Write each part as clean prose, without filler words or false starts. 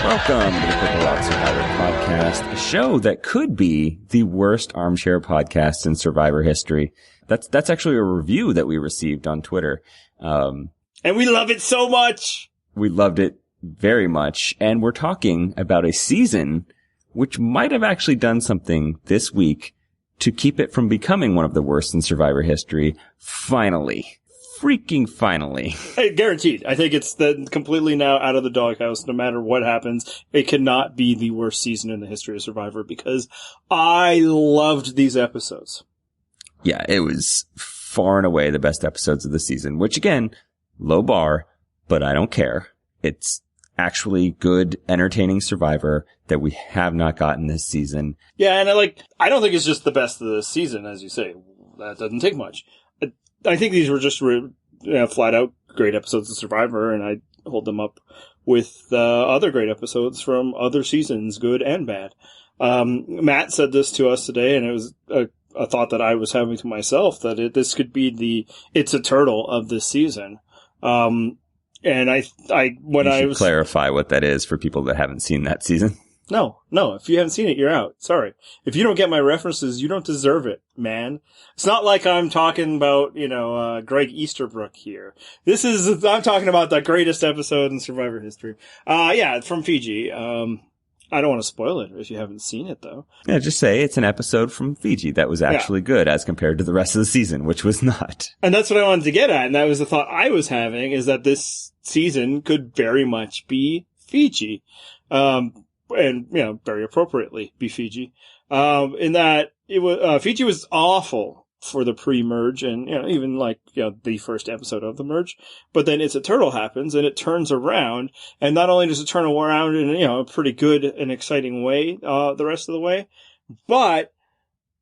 Welcome to the Purple Rock Survivor podcast, a show that could be the worst armchair podcast in Survivor history. That's actually a review that we received on Twitter. And we love it so much. We loved it very much. And we're talking about a season which might have actually done something this week to keep it from becoming one of the worst in Survivor history. Finally. Freaking finally. Hey, guaranteed. I think it's completely now out of the doghouse. No matter what happens, it cannot be the worst season in the history of Survivor because I loved these episodes. Yeah, it was far and away the best episodes of the season, which again, low bar, but I don't care. It's actually good, entertaining Survivor that we have not gotten this season. Yeah, and I don't think it's just the best of the season, as you say. That doesn't take much. I think these were just flat out great episodes of Survivor, and I hold them up with other great episodes from other seasons, good and bad. Matt said this to us today, and it was a thought that I was having to myself, that this could be the It's a Turtle of this season. And I should clarify what that is for people that haven't seen that season. No. If you haven't seen it, you're out. Sorry. If you don't get my references, you don't deserve it, man. It's not like I'm talking about, Greg Easterbrook here. I'm talking about the greatest episode in Survivor history. From Fiji. I don't want to spoil it if you haven't seen it, though. Yeah, just say it's an episode from Fiji that was actually good as compared to the rest of the season, which was not. And that's what I wanted to get at, and that was the thought I was having, is that this season could very much be Fiji. And, very appropriately be Fiji. In that it was, Fiji was awful for the pre-merge and, even the first episode of the merge. But then It's a Turtle happens and it turns around. And not only does it turn around in, a pretty good and exciting way, the rest of the way, but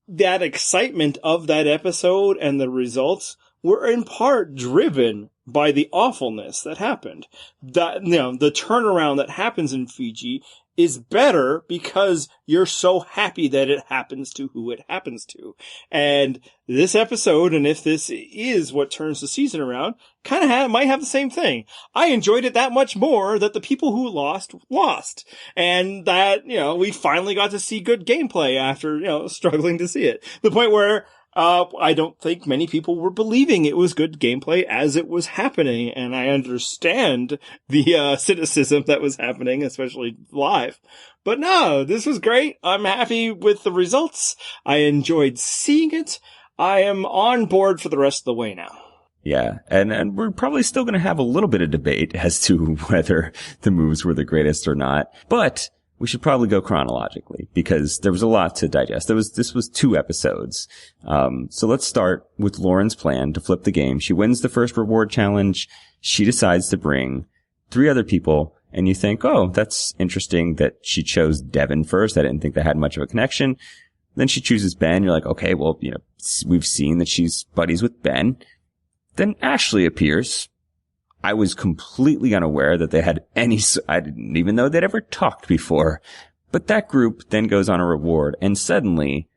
that excitement of that episode and the results were in part driven by the awfulness that happened. That, the turnaround that happens in Fiji is better because you're so happy that it happens to who it happens to. And this episode, and if this is what turns the season around, might have the same thing. I enjoyed it that much more that the people who lost. And that, we finally got to see good gameplay after, struggling to see it. The point where I don't think many people were believing it was good gameplay as it was happening, and I understand the cynicism that was happening, especially live. But no, this was great. I'm happy with the results. I enjoyed seeing it. I am on board for the rest of the way now. Yeah, and we're probably still going to have a little bit of debate as to whether the moves were the greatest or not. But we should probably go chronologically because there was a lot to digest. This was 2 episodes. So let's start with Lauren's plan to flip the game. She wins the first reward challenge. She decides to bring 3 other people, and you think, oh, that's interesting that she chose Devin first. I didn't think they had much of a connection. Then she chooses Ben. You're like, okay, well, we've seen that she's buddies with Ben. Then Ashley appears. I was completely unaware that they had I didn't even know they'd ever talked before. But that group then goes on a reward, and suddenly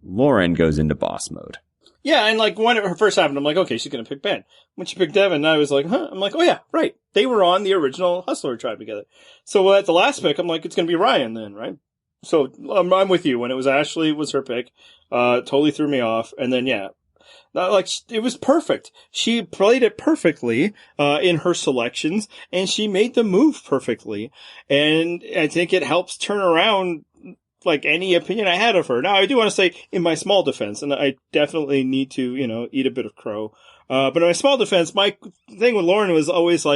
Lauren goes into boss mode. Yeah, and when it first happened, I'm like, okay, she's gonna pick Ben. When she picked Devin, I was like, huh? I'm like, oh yeah, right. They were on the original Hustler tribe together. So at the last pick, I'm like, it's gonna be Ryan then, right? So I'm with you. When it was Ashley was her pick, totally threw me off. And then it was perfect. She played it perfectly, in her selections, and she made the move perfectly. And I think it helps turn around, any opinion I had of her. Now, I do want to say, in my small defense, and I definitely need to, eat a bit of crow. But in my small defense, my thing with Lauren was always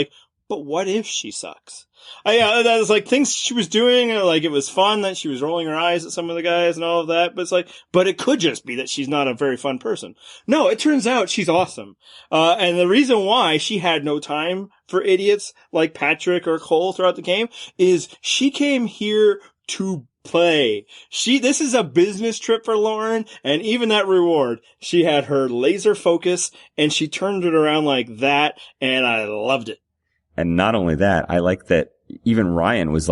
but what if she sucks? That was things she was doing, it was fun that she was rolling her eyes at some of the guys and all of that, but it's but it could just be that she's not a very fun person. No, it turns out she's awesome. And the reason why she had no time for idiots like Patrick or Cole throughout the game is she came here to play. This is a business trip for Lauren, and even that reward, she had her laser focus, and she turned it around like that, and I loved it. And not only that, I like that even Ryan was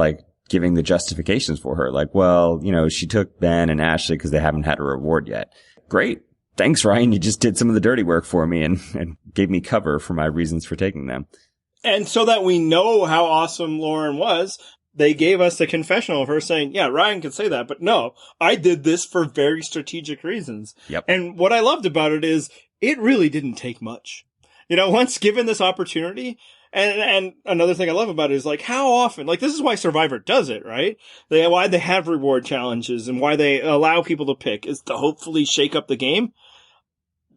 giving the justifications for her. She took Ben and Ashley because they haven't had a reward yet. Great. Thanks, Ryan. You just did some of the dirty work for me and gave me cover for my reasons for taking them. And so that we know how awesome Lauren was, they gave us a confessional of her saying, yeah, Ryan can say that, but no, I did this for very strategic reasons. Yep. And what I loved about it is it really didn't take much. Once given this opportunity, and another thing I love about it is like how often, like this is why Survivor does it, right? Why they have reward challenges and why they allow people to pick is to hopefully shake up the game.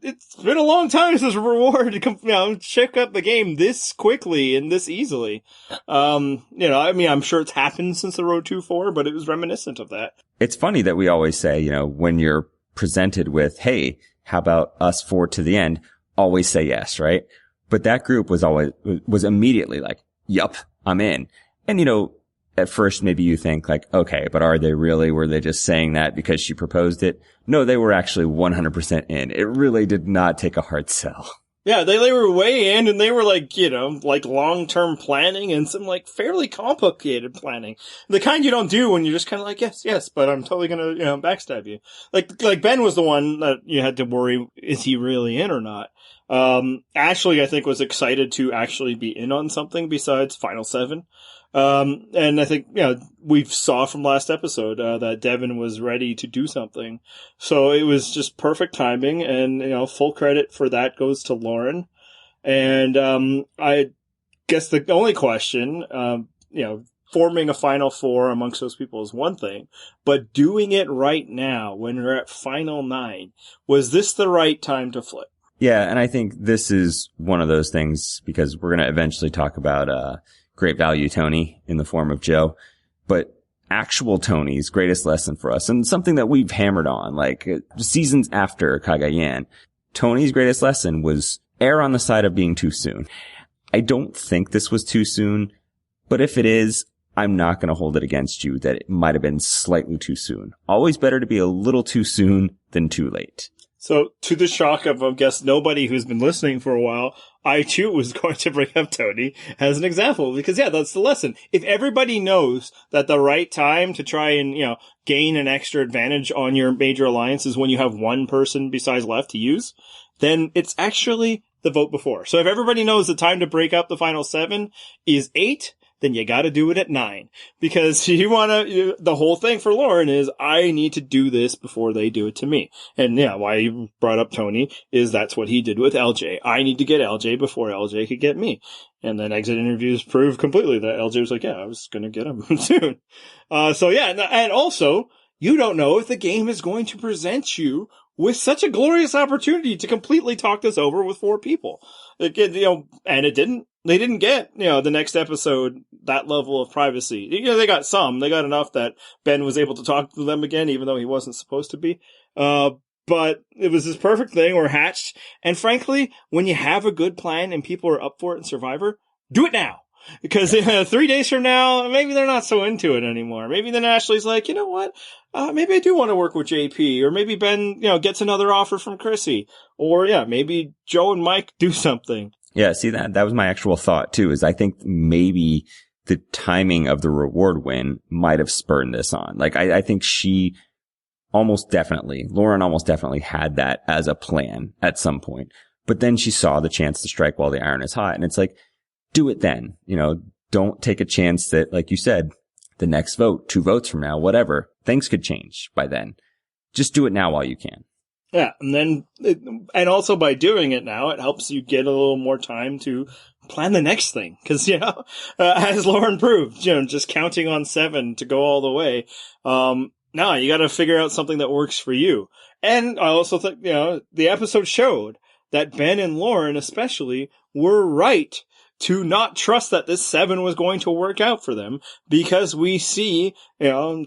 It's been a long time since reward to shake up the game this quickly and this easily. I'm sure it's happened since the Road 2-4, but it was reminiscent of that. It's funny that we always say, when you're presented with, hey, how about us 4 to the end? Always say yes, right? But that group was immediately like, yup, I'm in. And, at first maybe you think like, okay, but are they really? Were they just saying that because she proposed it? No, they were actually 100% in. It really did not take a hard sell. Yeah, they were way in, and they were like, like long-term planning and some like fairly complicated planning. The kind you don't do when you're just kind of like, yes, but I'm totally gonna, backstab you. Like Ben was the one that you had to worry, is he really in or not? Ashley, I think, was excited to actually be in on something besides Final 7. And I think, we saw from last episode, that Devin was ready to do something. So it was just perfect timing and, full credit for that goes to Lauren. And, I guess the only question, forming a Final 4 amongst those people is one thing, but doing it right now when we're at Final 9, was this the right time to flip? Yeah. And I think this is one of those things because we're going to eventually talk about, great value Tony in the form of Joe, but actual Tony's greatest lesson for us and something that we've hammered on like seasons after Cagayan. Tony's greatest lesson was err on the side of being too soon. I don't think this was too soon, but if it is, I'm not going to hold it against you that it might have been slightly too soon. Always better to be a little too soon than too late. So, to the shock of, I guess, nobody who's been listening for a while, I too was going to bring up Tony as an example because, that's the lesson. If everybody knows that the right time to try and, gain an extra advantage on your major alliance is when you have one person besides left to use, then it's actually the vote before. So if everybody knows the time to break up the Final 7 is 8, then you gotta do it at 9. Because the whole thing for Lauren is, I need to do this before they do it to me. And why you brought up Tony is that's what he did with LJ. I need to get LJ before LJ could get me. And then exit interviews prove completely that LJ was like, I was gonna get him soon. And also, you don't know if the game is going to present you with such a glorious opportunity to completely talk this over with 4 people. And it didn't. They didn't get, the next episode, that level of privacy. They got some. They got enough that Ben was able to talk to them again, even though he wasn't supposed to be. But it was this perfect thing where hatched. And frankly, when you have a good plan and people are up for it in Survivor, do it now. Because 3 days from now, maybe they're not so into it anymore. Maybe then Ashley's like, you know what? Maybe I do want to work with JP. Or maybe Ben, gets another offer from Chrissy. Or maybe Joe and Mike do something. Yeah, see that was my actual thought too, is I think maybe the timing of the reward win might have spurred this on. Like I think Lauren almost definitely had that as a plan at some point. But then she saw the chance to strike while the iron is hot. And it's like, do it then. Don't take a chance that, like you said, the next vote, 2 votes from now, whatever, things could change by then. Just do it now while you can. Yeah, and also by doing it now, it helps you get a little more time to plan the next thing. Cause, as Lauren proved, just counting on 7 to go all the way. No, you gotta figure out something that works for you. And I also think, the episode showed that Ben and Lauren especially were right to not trust that this 7 was going to work out for them because we see,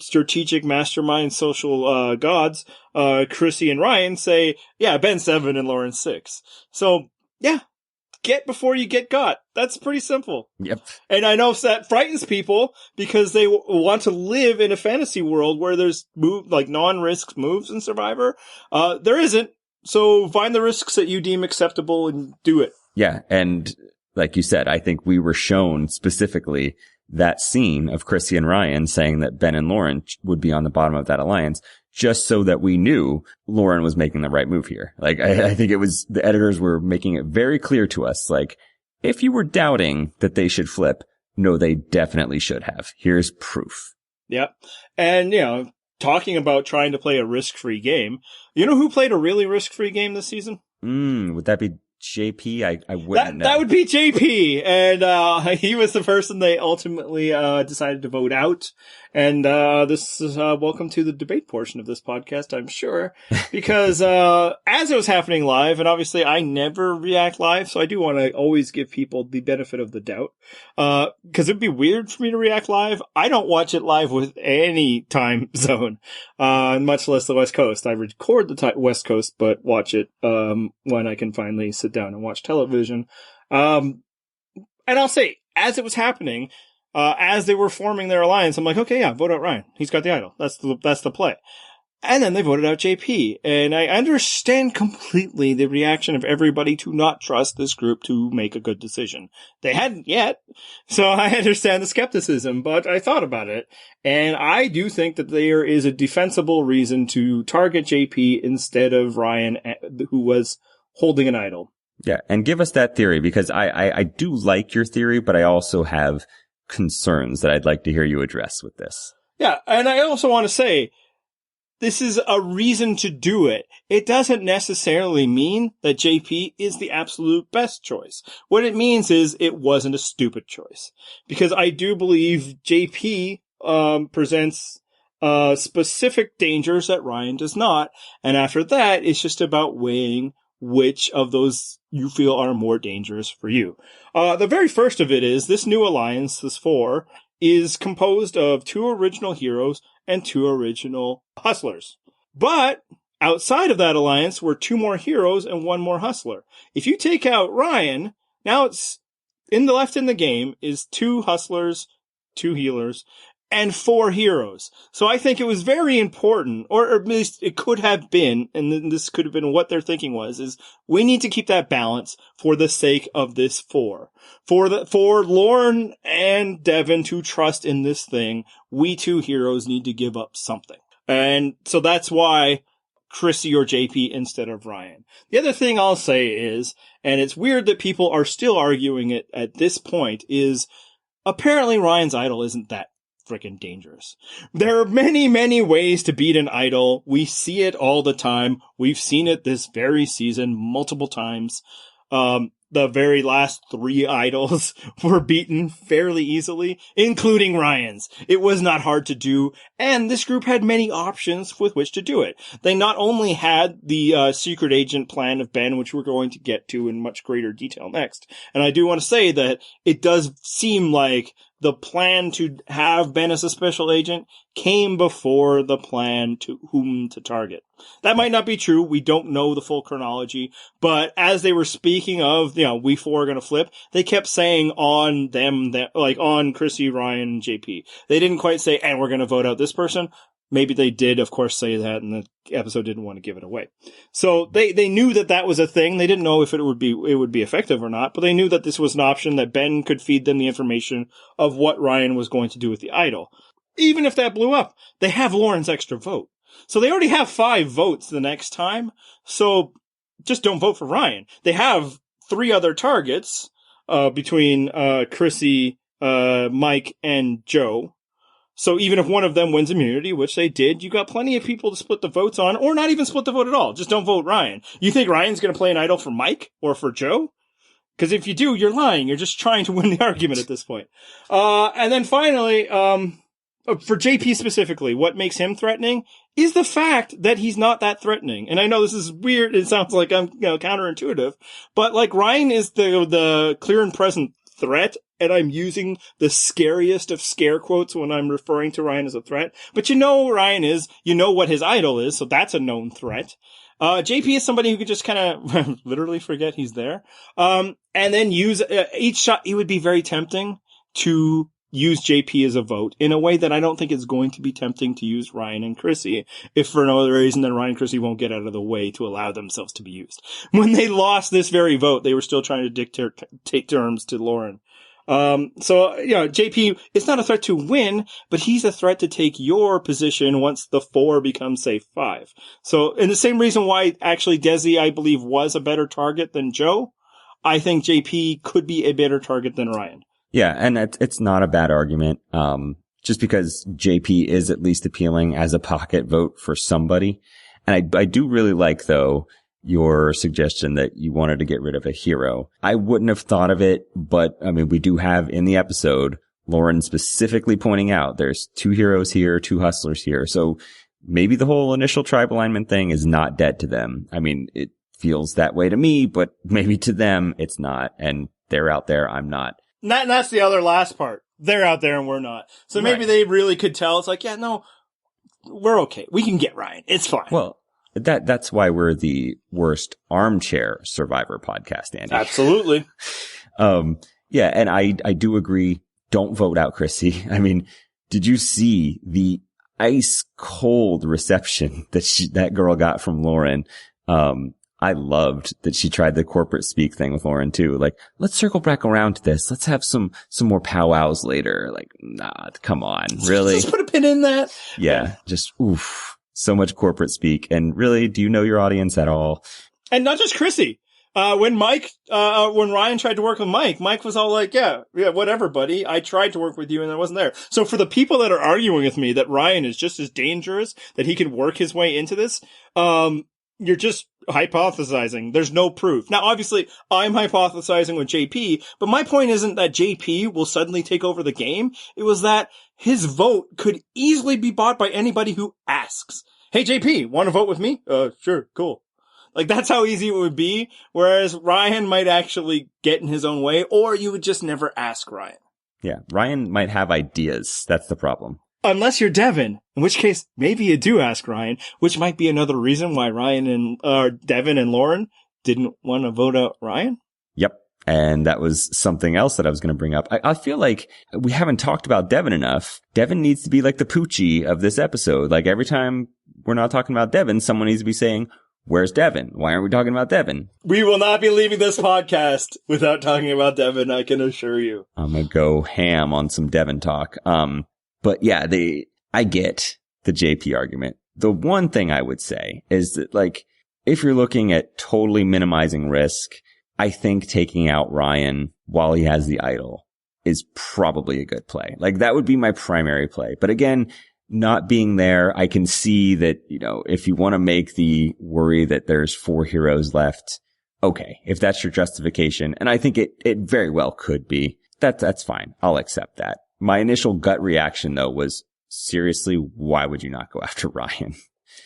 strategic mastermind social, gods, Chrissy and Ryan say, Ben 7 and Lauren 6. So, get before you get got. That's pretty simple. Yep. And I know that frightens people because they want to live in a fantasy world where there's non-risk moves in Survivor. There isn't. So find the risks that you deem acceptable and do it. Yeah. And like you said, I think we were shown specifically that scene of Chrissy and Ryan saying that Ben and Lauren would be on the bottom of that alliance just so that we knew Lauren was making the right move here. Like, I think it was the editors were making it very clear to us, like, if you were doubting that they should flip, no, they definitely should have. Here's proof. Yep. And, talking about trying to play a risk-free game, you know who played a really risk-free game this season? Would that be JP? I wouldn't know. That would be JP. And, he was the person they ultimately, decided to vote out. And, this is, welcome to the debate portion of this podcast, I'm sure. Because, as it was happening live, and obviously I never react live, so I do want to always give people the benefit of the doubt. Cause it'd be weird for me to react live. I don't watch it live with any time zone, much less the West Coast. I record the West Coast, but watch it, when I can finally sit down and watch television. And I'll say, as it was happening, as they were forming their alliance, I'm like, okay, yeah, vote out Ryan. He's got the idol. That's the play. And then they voted out JP. And I understand completely the reaction of everybody to not trust this group to make a good decision. They hadn't yet. So I understand the skepticism, but I thought about it. And I do think that there is a defensible reason to target JP instead of Ryan, who was holding an idol. Yeah. And give us that theory, because I do like your theory, but I also have concerns that I'd like to hear you address with this. Yeah, and I also want to say, this is a reason to do it. It doesn't necessarily mean that JP is the absolute best choice. What it means is it wasn't a stupid choice. Because I do believe JP presents specific dangers that Ryan does not, and after that, it's just about weighing which of those you feel are more dangerous for you. The very first of it is this new alliance, this 4, is composed of 2 original heroes and 2 original hustlers. But outside of that alliance were 2 more heroes and 1 more hustler. If you take out Ryan, now it's in the game is 2 hustlers, 2 healers, and 4 heroes. So I think it was very important, or at least it could have been, and this could have been what their thinking was, is we need to keep that balance for the sake of this 4. For Lauren and Devin to trust in this thing, we 2 heroes need to give up something. And so that's why Chrissy or JP instead of Ryan. The other thing I'll say is, and it's weird that people are still arguing it at this point, is apparently Ryan's idol isn't that freaking dangerous. There are many, many ways to beat an idol. We see it all the time. We've seen it this very season multiple times. The very last 3 idols were beaten fairly easily, including Ryan's. It was not hard to do, and this group had many options with which to do it. They not only had the secret agent plan of Ben, which we're going to get to in much greater detail next, and I do want to say that it does seem like the plan to have Ben as a special agent came before the plan to whom to target. That might not be true. We don't know the full chronology, but as they were speaking of, we 4 are going to flip, they kept saying on them, like on Chrissy, Ryan, and JP. They didn't quite say, and we're going to vote out this person. Maybe they did, of course, say that, and the episode didn't want to give it away. So they knew that was a thing. They didn't know if it would be effective or not, but they knew that this was an option, that Ben could feed them the information of what Ryan was going to do with the idol. Even if that blew up, they have Lauren's extra vote. So they already have 5 votes the next time. So just don't vote for Ryan. They have 3 other targets, between, Chrissy, Mike, and Joe. So even if one of them wins immunity, which they did, you got plenty of people to split the votes on, or not even split the vote at all. Just don't vote Ryan. You think Ryan's going to play an idol for Mike or for Joe? Because if you do, you're lying. You're just trying to win the argument at this point. And then finally, for JP specifically, what makes him threatening is the fact that he's not that threatening. And I know this is weird. It sounds like I'm, counterintuitive, but like Ryan is the clear and present threat. And I'm using the scariest of scare quotes when I'm referring to Ryan as a threat. But Ryan is, what his idol is, so that's a known threat. JP is somebody who could just kind of literally forget he's there. And then use each shot. It would be very tempting to use JP as a vote in a way that I don't think it's going to be tempting to use Ryan and Chrissy, if for no other reason than Ryan and Chrissy won't get out of the way to allow themselves to be used. When they lost this very vote, they were still trying to take terms to Lauren. JP is not a threat to win, but he's a threat to take your position once the 4 becomes, say, 5. So, and the same reason why actually Desi, I believe, was a better target than Joe, I think JP could be a better target than Ryan. Yeah, and it's not a bad argument. Just because JP is at least appealing as a pocket vote for somebody. And I do really like, though, your suggestion that you wanted to get rid of a hero. I wouldn't have thought of it, but I mean, we do have in the episode Lauren specifically pointing out there's 2 heroes here, 2 hustlers here. So maybe the whole initial tribe alignment thing is not dead to them. I mean, it feels that way to me, but maybe to them it's not. And they're out there, I'm not. That's the other last part. They're out there and we're not. So maybe they really could tell. It's like, yeah, no, we're okay. We can get Ryan. It's fine. Well, that's why we're the worst armchair Survivor podcast, Andy. Absolutely. Yeah, and I do agree. Don't vote out Chrissy. I mean, did you see the ice cold reception that girl got from Lauren? I loved that she tried the corporate speak thing with Lauren too. Like, let's circle back around to this. Let's have some more powwows later. Like, nah, come on. Really? Just put a pin in that. Yeah. Just, oof. So much corporate speak. And really, do you know your audience at all? And not just Chrissy. When Ryan tried to work with Mike was all like, yeah, whatever, buddy. I tried to work with you and I wasn't there. So for the people that are arguing with me that Ryan is just as dangerous, that he can work his way into this, you're just hypothesizing. There's no proof. Now, obviously, I'm hypothesizing with JP, but my point isn't that JP will suddenly take over the game. It was that his vote could easily be bought by anybody who asks. Hey, JP, want to vote with me? Sure, cool. Like, that's how easy it would be. Whereas Ryan might actually get in his own way, or you would just never ask Ryan. Yeah, Ryan might have ideas. That's the problem. Unless you're Devin, in which case maybe you do ask Ryan, which might be another reason why Ryan and Devin and Lauren didn't want to vote out Ryan. Yep. And that was something else that I was going to bring up. I feel like we haven't talked about Devin enough. Devin needs to be like the Poochie of this episode. Like every time we're not talking about Devin, someone needs to be saying, where's Devin? Why aren't we talking about Devin? We will not be leaving this podcast without talking about Devin, I can assure you. I'm going to go ham on some Devin talk. But yeah, I get the JP argument. The one thing I would say is that, like, if you're looking at totally minimizing risk, I think taking out Ryan while he has the idol is probably a good play. Like, that would be my primary play. But again, not being there, I can see that, you know, if you want to make the worry that there's 4 heroes left, okay, if that's your justification, and I think it very well could be, that's fine. I'll accept that. My initial gut reaction, though, was, seriously, why would you not go after Ryan?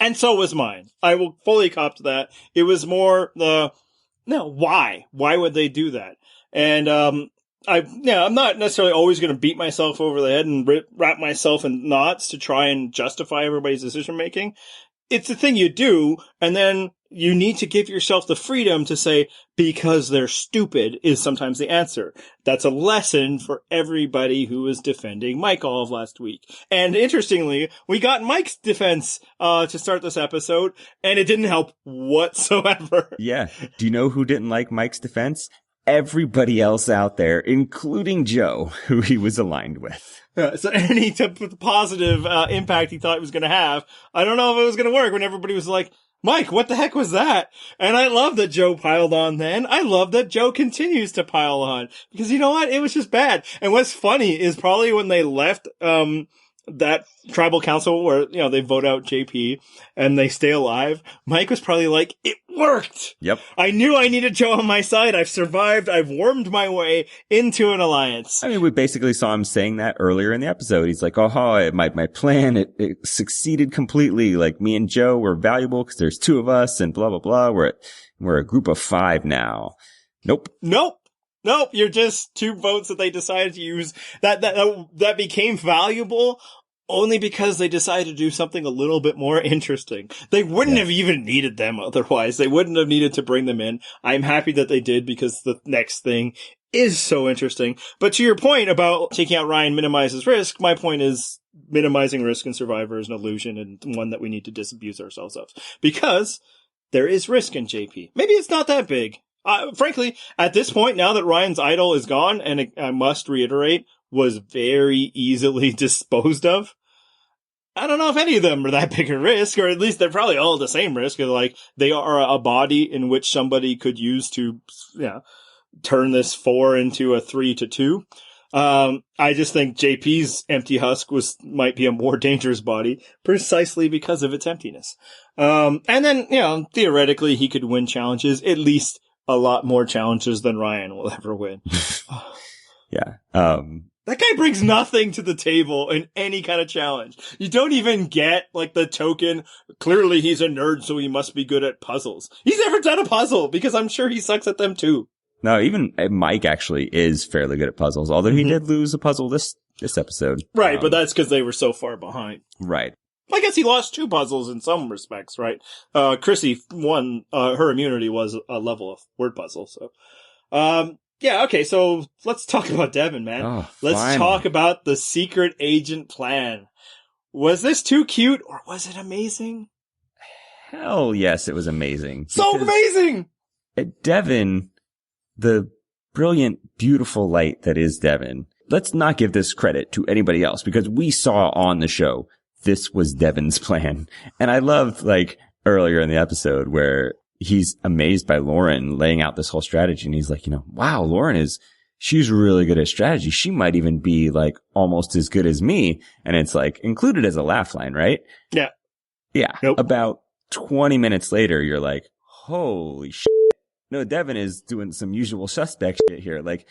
And so was mine. I will fully cop to that. It was more why? Why would they do that? And I'm not necessarily always going to beat myself over the head and wrap myself in knots to try and justify everybody's decision making. It's the thing you do, and then you need to give yourself the freedom to say, because they're stupid is sometimes the answer. That's a lesson for everybody who was defending Mike all of last week. And interestingly, we got Mike's defense to start this episode, and it didn't help whatsoever. Yeah. Do you know who didn't like Mike's defense? Everybody else out there, including Joe, who he was aligned with. So any positive impact he thought it was going to have, I don't know if it was going to work when everybody was like, Mike, what the heck was that? And I love that Joe piled on then. I love that Joe continues to pile on. Because you know what? It was just bad. And what's funny is probably when they left that tribal council where, you know, they vote out JP and they stay alive, Mike was probably like, it worked. Yep. I knew I needed Joe on my side. I've survived. I've wormed my way into an alliance. I mean, we basically saw him saying that earlier in the episode. He's like, oh, my plan, it succeeded completely. Like, me and Joe were valuable because there's 2 of us and blah, blah, blah. We're a group of 5 now. Nope. You're just 2 votes that they decided to use that became valuable only because they decided to do something a little bit more interesting. They wouldn't have even needed them otherwise. They wouldn't have needed to bring them in. I'm happy that they did because the next thing is so interesting. But to your point about taking out Ryan minimizes risk, my point is minimizing risk in Survivor is an illusion and one that we need to disabuse ourselves of. Because there is risk in JP. Maybe it's not that big. Frankly, at this point, now that Ryan's idol is gone, and I must reiterate, was very easily disposed of, I don't know if any of them are that big a risk, or at least they're probably all the same risk. Like, they are a body in which somebody could use to, turn this 4 into a 3-2. I just think JP's empty husk might be a more dangerous body precisely because of its emptiness. And then, theoretically he could win challenges, at least a lot more challenges than Ryan will ever win. Yeah. That guy brings nothing to the table in any kind of challenge. You don't even get, like, the token, clearly he's a nerd, so he must be good at puzzles. He's never done a puzzle, because I'm sure he sucks at them too. No, even Mike actually is fairly good at puzzles, although he did lose a puzzle this episode. Right, but that's because they were so far behind. Right. I guess he lost 2 puzzles in some respects, right? Chrissy won, her immunity was a level of word puzzle, so. Yeah, okay, so let's talk about Devin, man. Oh, let's talk about the secret agent plan. Was this too cute, or was it amazing? Hell yes, it was amazing. So amazing! Devin, the brilliant, beautiful light that is Devin. Let's not give this credit to anybody else, because we saw on the show, this was Devin's plan. And I loved, like, earlier in the episode where he's amazed by Lauren laying out this whole strategy. And he's like, wow, Lauren she's really good at strategy. She might even be like almost as good as me. And it's like included as a laugh line, right? Yeah. Yeah. Nope. About 20 minutes later, you're like, holy shit. No, Devin is doing some usual suspect shit here. Like,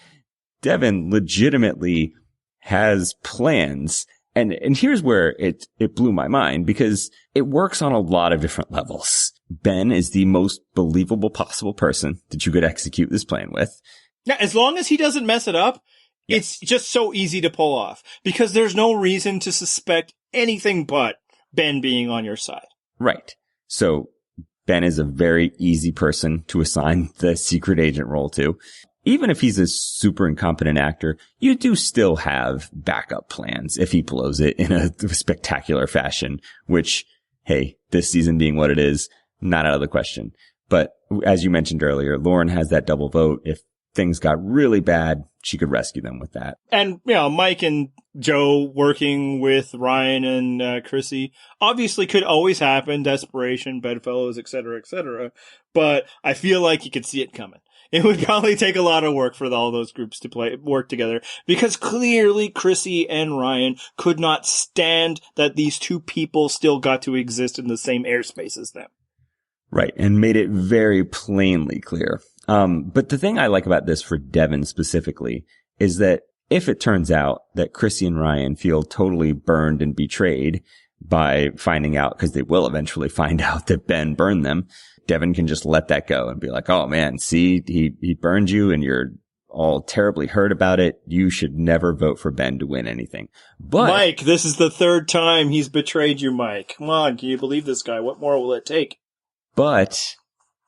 Devin legitimately has plans. And here's where it blew my mind, because it works on a lot of different levels. Ben is the most believable possible person that you could execute this plan with. Yeah, as long as he doesn't mess it up, It's just so easy to pull off, because there's no reason to suspect anything but Ben being on your side. Right. So Ben is a very easy person to assign the secret agent role to. Even if he's a super incompetent actor, you do still have backup plans if he blows it in a spectacular fashion, which, hey, this season being what it is, not out of the question. But as you mentioned earlier, Lauren has that double vote. If things got really bad, she could rescue them with that. And, Mike and Joe working with Ryan and Chrissy obviously could always happen. Desperation, bedfellows, etc. But I feel like you could see it coming. It would probably take a lot of work for all those groups to work together, because clearly Chrissy and Ryan could not stand that these two people still got to exist in the same airspace as them. Right. And made it very plainly clear. But the thing I like about this for Devin specifically is that if it turns out that Chrissy and Ryan feel totally burned and betrayed by finding out, because they will eventually find out that Ben burned them, Devin can just let that go and be like, oh man, see, he burned you and you're all terribly hurt about it. You should never vote for Ben to win anything. But Mike, this is the 3rd time he's betrayed you, Mike. Come on, can you believe this guy? What more will it take? But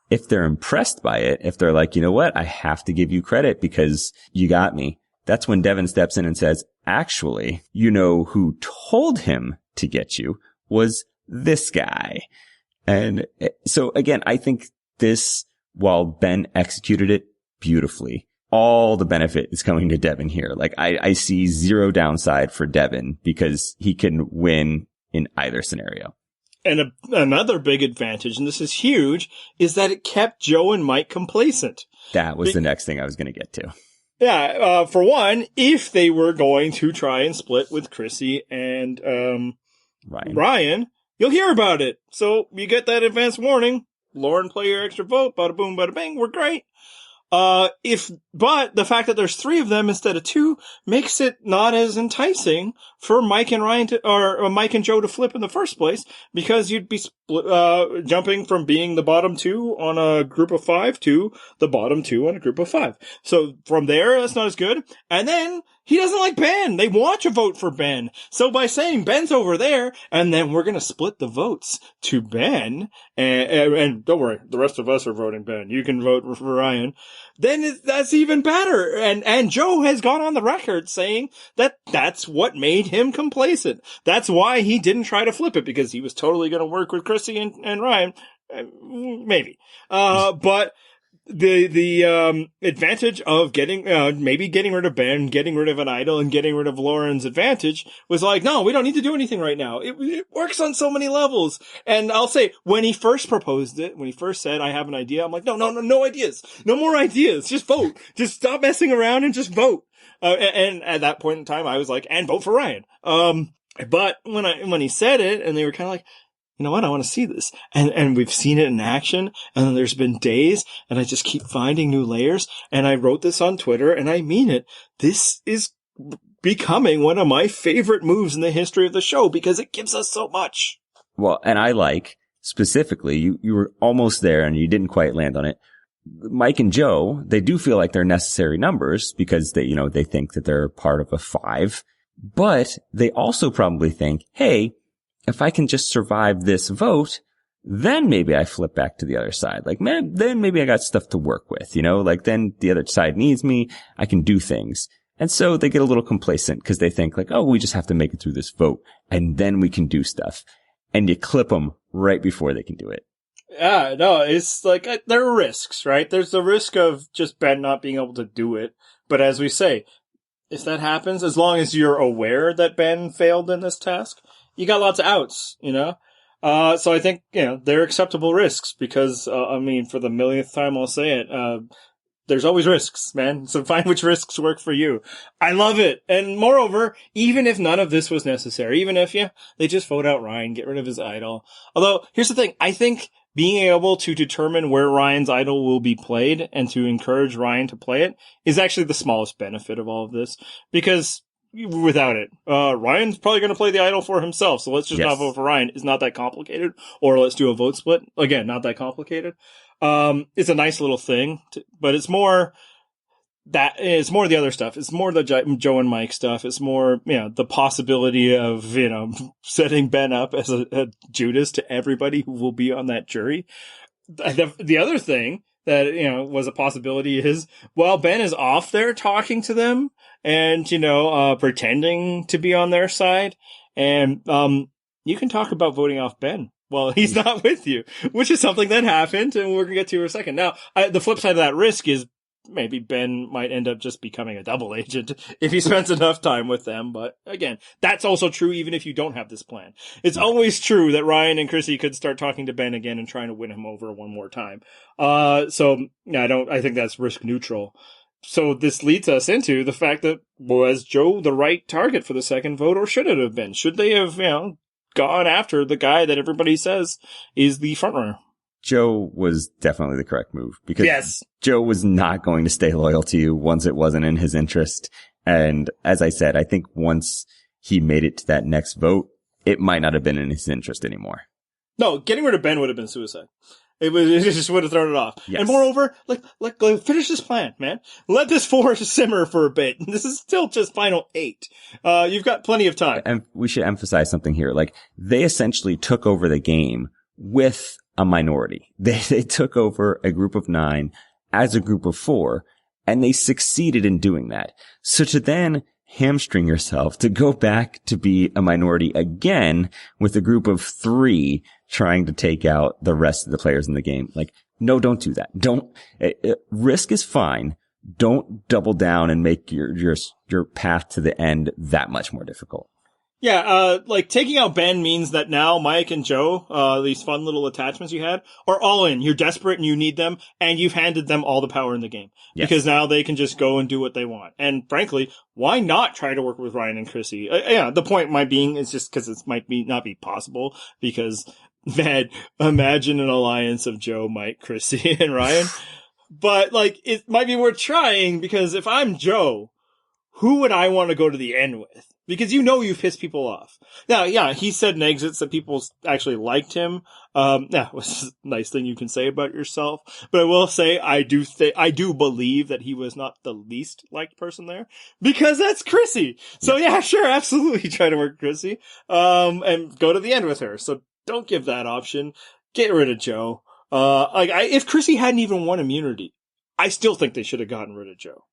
if they're impressed by it, if they're like, you know what, I have to give you credit because you got me. That's when Devin steps in and says, actually, who told him to get you was this guy. And so again, I think this, while Ben executed it beautifully, all the benefit is coming to Devin here. Like I see zero downside for Devin because he can win in either scenario. And another big advantage, and this is huge, is that it kept Joe and Mike complacent. That was the next thing I was going to get to. Yeah, for one, if they were going to try and split with Chrissy and Ryan, you'll hear about it. So you get that advance warning. Lauren, play your extra vote. Bada boom, bada bang. We're great. But the fact that there's 3 of them instead of 2 makes it not as enticing for Mike and Ryan or Mike and Joe to flip in the first place, because you'd be jumping from being the bottom 2 on a group of 5 to the bottom 2 on a group of 5. So from there, that's not as good. And then he doesn't like Ben. They want to vote for Ben. So by saying Ben's over there, and then we're going to split the votes to Ben, and don't worry, the rest of us are voting Ben. You can vote for Ryan. Then that's even better. And Joe has gone on the record saying that that's what made him complacent. That's why he didn't try to flip it, because he was totally going to work with Chrissy and Ryan. Maybe. But the advantage of maybe getting rid of Ben, getting rid of an idol, and getting rid of Lauren's advantage was like, no, we don't need to do anything right now. It works on so many levels. And I'll say, when he first proposed it, when he first said, I have an idea, I'm like, no ideas. No more ideas. Just vote. Just stop messing around and just vote. And at that point in time, I was like, and vote for Ryan. But when he said it, and they were kind of like, you know what? I want to see this. And we've seen it in action. And then there's been days, and I just keep finding new layers. And I wrote this on Twitter, and I mean it. This is becoming one of my favorite moves in the history of the show because it gives us so much. Well, and I like specifically, you were almost there and you didn't quite land on it. Mike and Joe, they do feel like they're necessary numbers because they think that they're part of a 5, but they also probably think, hey, if I can just survive this vote, then maybe I flip back to the other side. Like, man, then maybe I got stuff to work with, like then the other side needs me. I can do things. And so they get a little complacent because they think like, oh, we just have to make it through this vote and then we can do stuff. And you clip them right before they can do it. Yeah, no, it's like, there are risks, right? There's the risk of just Ben not being able to do it. But as we say, if that happens, as long as you're aware that Ben failed in this task, you got lots of outs, So I think, they're acceptable risks because, for the millionth time I'll say it, there's always risks, man. So find which risks work for you. I love it. And moreover, even if none of this was necessary, even if, they just vote out Ryan, get rid of his idol. Although, here's the thing. I think being able to determine where Ryan's idol will be played and to encourage Ryan to play it is actually the smallest benefit of all of this. Because without it, Ryan's probably going to play the idol for himself. So let's just not vote for Ryan. It's not that complicated. Or let's do a vote split. Again, not that complicated. It's a nice little thing, but it's more the other stuff. It's more the Joe and Mike stuff. It's more, the possibility of, setting Ben up as a Judas to everybody who will be on that jury. The other thing that, was a possibility is, while Ben is off there talking to them and, pretending to be on their side, and, you can talk about voting off Ben. Well, he's not with you, which is something that happened, and we're going to get to in a second. Now, the flip side of that risk is maybe Ben might end up just becoming a double agent if he spends enough time with them. But again, that's also true even if you don't have this plan. It's always true that Ryan and Chrissy could start talking to Ben again and trying to win him over one more time. I think that's risk neutral. So this leads us into the fact that, was Joe the right target for the second vote, or should it have been? Should they have, gone after the guy that everybody says is the frontrunner? Joe was definitely the correct move because Joe was not going to stay loyal to you once it wasn't in his interest. And as I said, I think once he made it to that next vote, it might not have been in his interest anymore. No, getting rid of Ben would have been suicide. It just would have thrown it off. Yes. And moreover, finish this plan, man. Let this 4 simmer for a bit. This is still just final 8. You've got plenty of time. And we should emphasize something here. Like, they essentially took over the game with a minority. They took over a group of 9 as a group of 4, and they succeeded in doing that. So to then hamstring yourself to go back to be a minority again with a group of 3 trying to take out the rest of the players in the game. Like, no, don't do that. Risk is fine. Don't double down and make your path to the end that much more difficult. Yeah, taking out Ben means that now Mike and Joe, these fun little attachments you had, are all in. You're desperate and you need them, and you've handed them all the power in the game. Yes. Because now they can just go and do what they want. And frankly, why not try to work with Ryan and Chrissy? The point might being is just because it might not be possible, because, man, imagine an alliance of Joe, Mike, Chrissy, and Ryan. But, it might be worth trying, because if I'm Joe, who would I want to go to the end with? Because you've pissed people off. Now, yeah, he said in exits that people actually liked him. That was a nice thing you can say about yourself. But I will say, I do believe that he was not the least liked person there. Because that's Chrissy. So yeah, sure, absolutely try to work Chrissy. And go to the end with her. So don't give that option. Get rid of Joe. If Chrissy hadn't even won immunity, I still think they should have gotten rid of Joe.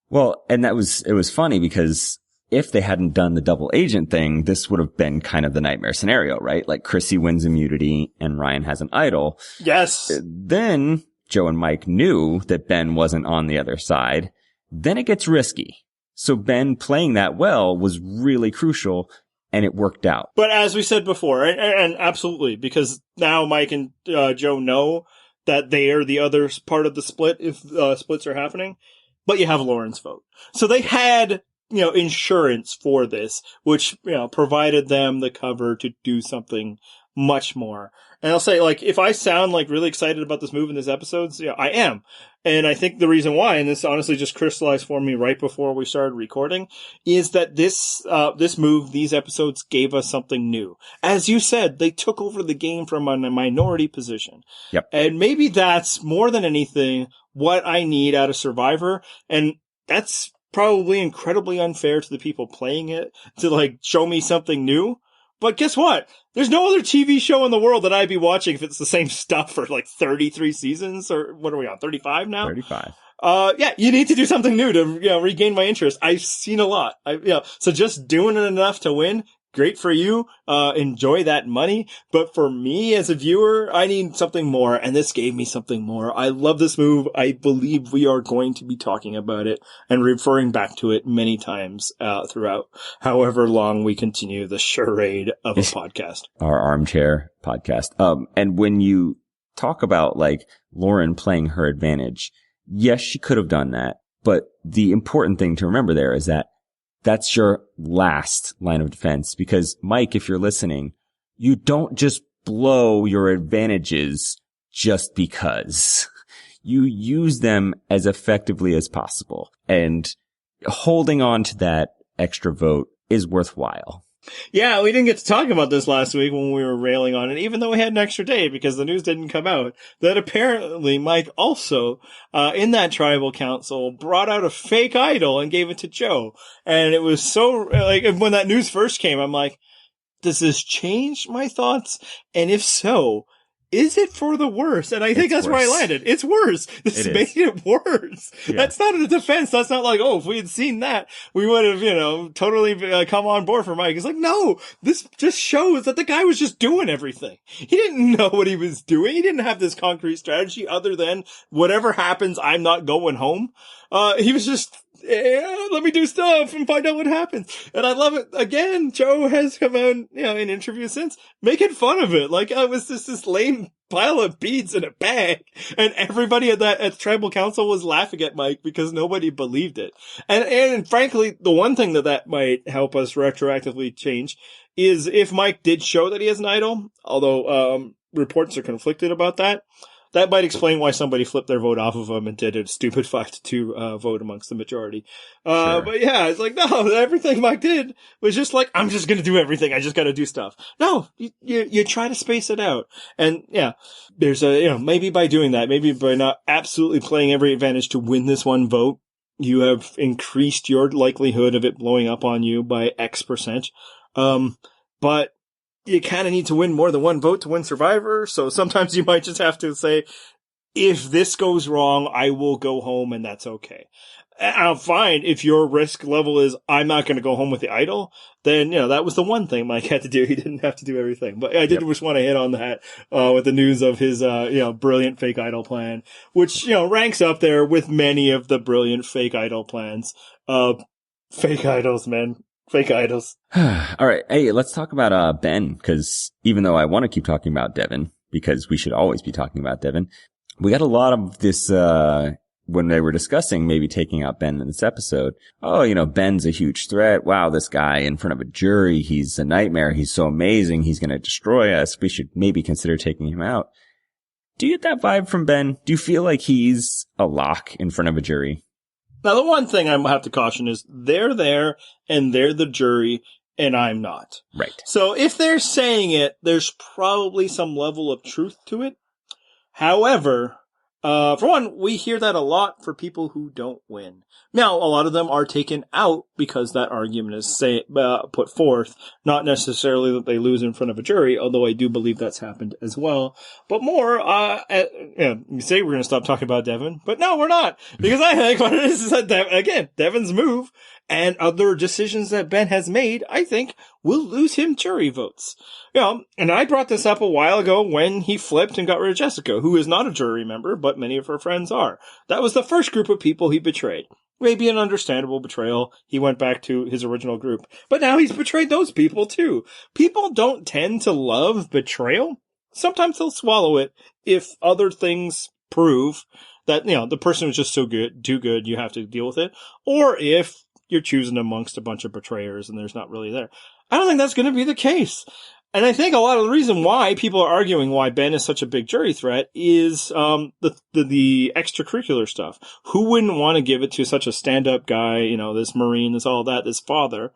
Well, and it was funny because if they hadn't done the double agent thing, this would have been kind of the nightmare scenario, right? Like, Chrissy wins immunity and Ryan has an idol. Yes. Then Joe and Mike knew that Ben wasn't on the other side, then it gets risky. So Ben playing that well was really crucial, and it worked out. But as we said before, and absolutely, because now Mike and Joe know that they are the other part of the split if splits are happening, but you have Lauren's vote. So they had, insurance for this, which, provided them the cover to do something much more. And I'll say, if I sound really excited about this move in these episodes, I am. And I think the reason why, and this honestly just crystallized for me right before we started recording, is that this move, these episodes gave us something new. As you said, they took over the game from a minority position. Yep. And maybe that's more than anything what I need out of Survivor. And that's probably incredibly unfair to the people playing it to show me something new. But guess what? There's no other TV show in the world that I'd be watching if it's the same stuff for 33 seasons, or what are we on, 35 now? 35. Yeah, you need to do something new to, regain my interest. I've seen a lot. So just doing it enough to win, great for you. Enjoy that money. But for me as a viewer, I need something more, and this gave me something more. I love this move. I believe we are going to be talking about it and referring back to it many times throughout however long we continue the charade of a podcast. Our armchair podcast. And when you talk about Lauren playing her advantage, yes, she could have done that. But the important thing to remember there is that that's your last line of defense, because Mike, if you're listening, you don't just blow your advantages just because. You use them as effectively as possible, and holding on to that extra vote is worthwhile. Yeah, we didn't get to talk about this last week when we were railing on it, even though we had an extra day because the news didn't come out, that apparently Mike also, in that tribal council, brought out a fake idol and gave it to Joe. And it was so, when that news first came, I'm like, does this change my thoughts? And if so, is it for the worse? And I think that's where I landed. It's worse. This made it worse. Yeah. That's not a defense. That's not if we had seen that, we would have, totally come on board for Mike. It's no, this just shows that the guy was just doing everything. He didn't know what he was doing. He didn't have this concrete strategy other than whatever happens, I'm not going home. He was just, let me do stuff and find out what happens. And I love it. Again, Joe has come out, in interviews since, making fun of it. It was just this lame pile of beads in a bag. And everybody at the tribal council was laughing at Mike because nobody believed it. And frankly, the one thing that might help us retroactively change is if Mike did show that he has an idol, although, reports are conflicted about that. That might explain why somebody flipped their vote off of him and did a stupid 5-2 vote amongst the majority. Sure. But yeah, it's no, everything Mike did was just I'm just gonna do everything. I just gotta do stuff. No, you try to space it out. And yeah, there's maybe by doing that, maybe by not absolutely playing every advantage to win this one vote, you have increased your likelihood of it blowing up on you by X%. But you kind of need to win more than one vote to win Survivor. So sometimes you might just have to say, if this goes wrong, I will go home and that's okay. I'm fine if your risk level is, I'm not going to go home with the idol, then, that was the one thing Mike had to do. He didn't have to do everything. But I did just want to hit on that, with the news of his, brilliant fake idol plan, which, ranks up there with many of the brilliant fake idol plans. Fake idols, man. Fake idols. All right. Hey, let's talk about Ben, because even though I want to keep talking about Devin, because we should always be talking about Devin, we got a lot of this when they were discussing maybe taking out Ben in this episode. Oh, Ben's a huge threat. Wow, this guy in front of a jury, he's a nightmare. He's so amazing. He's going to destroy us. We should maybe consider taking him out. Do you get that vibe from Ben? Do you feel like he's a lock in front of a jury? Now, the one thing I have to caution is they're there and they're the jury and I'm not. Right. So if they're saying it, there's probably some level of truth to it. However, for one, we hear that a lot for people who don't win. Now, a lot of them are taken out because that argument is put forth, not necessarily that they lose in front of a jury, although I do believe that's happened as well. But more, you say we're going to stop talking about Devin, but no, we're not. Because I think what it is that, again, Devin's move and other decisions that Ben has made, I think, will lose him jury votes. And I brought this up a while ago when he flipped and got rid of Jessica, who is not a jury member, but what many of her friends are. That was the first group of people he betrayed. Maybe an understandable betrayal. He went back to his original group. But now he's betrayed those people too. People don't tend to love betrayal. Sometimes they'll swallow it if other things prove that, the person was just too good, you have to deal with it. Or if you're choosing amongst a bunch of betrayers and there's not really there. I don't think that's going to be the case. And I think a lot of the reason why people are arguing why Ben is such a big jury threat is the extracurricular stuff. Who wouldn't want to give it to such a stand-up guy, this Marine, this all that, this father?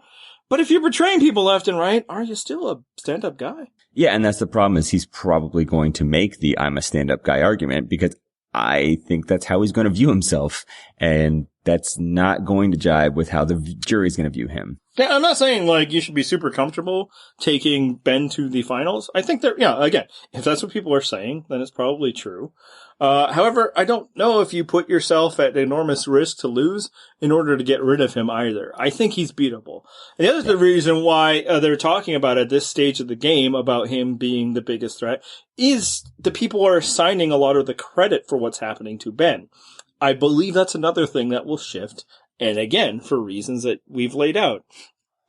But if you're betraying people left and right, are you still a stand-up guy? Yeah, and that's the problem is he's probably going to make the I'm a stand-up guy argument because I think that's how he's going to view himself. And that's not going to jibe with how the jury's going to view him. Yeah, I'm not saying you should be super comfortable taking Ben to the finals. I think again, if that's what people are saying, then it's probably true. However, I don't know if you put yourself at enormous risk to lose in order to get rid of him either. I think he's beatable. And the other reason why they're talking about at this stage of the game about him being the biggest threat is the people are assigning a lot of the credit for what's happening to Ben. I believe that's another thing that will shift. And again, for reasons that we've laid out.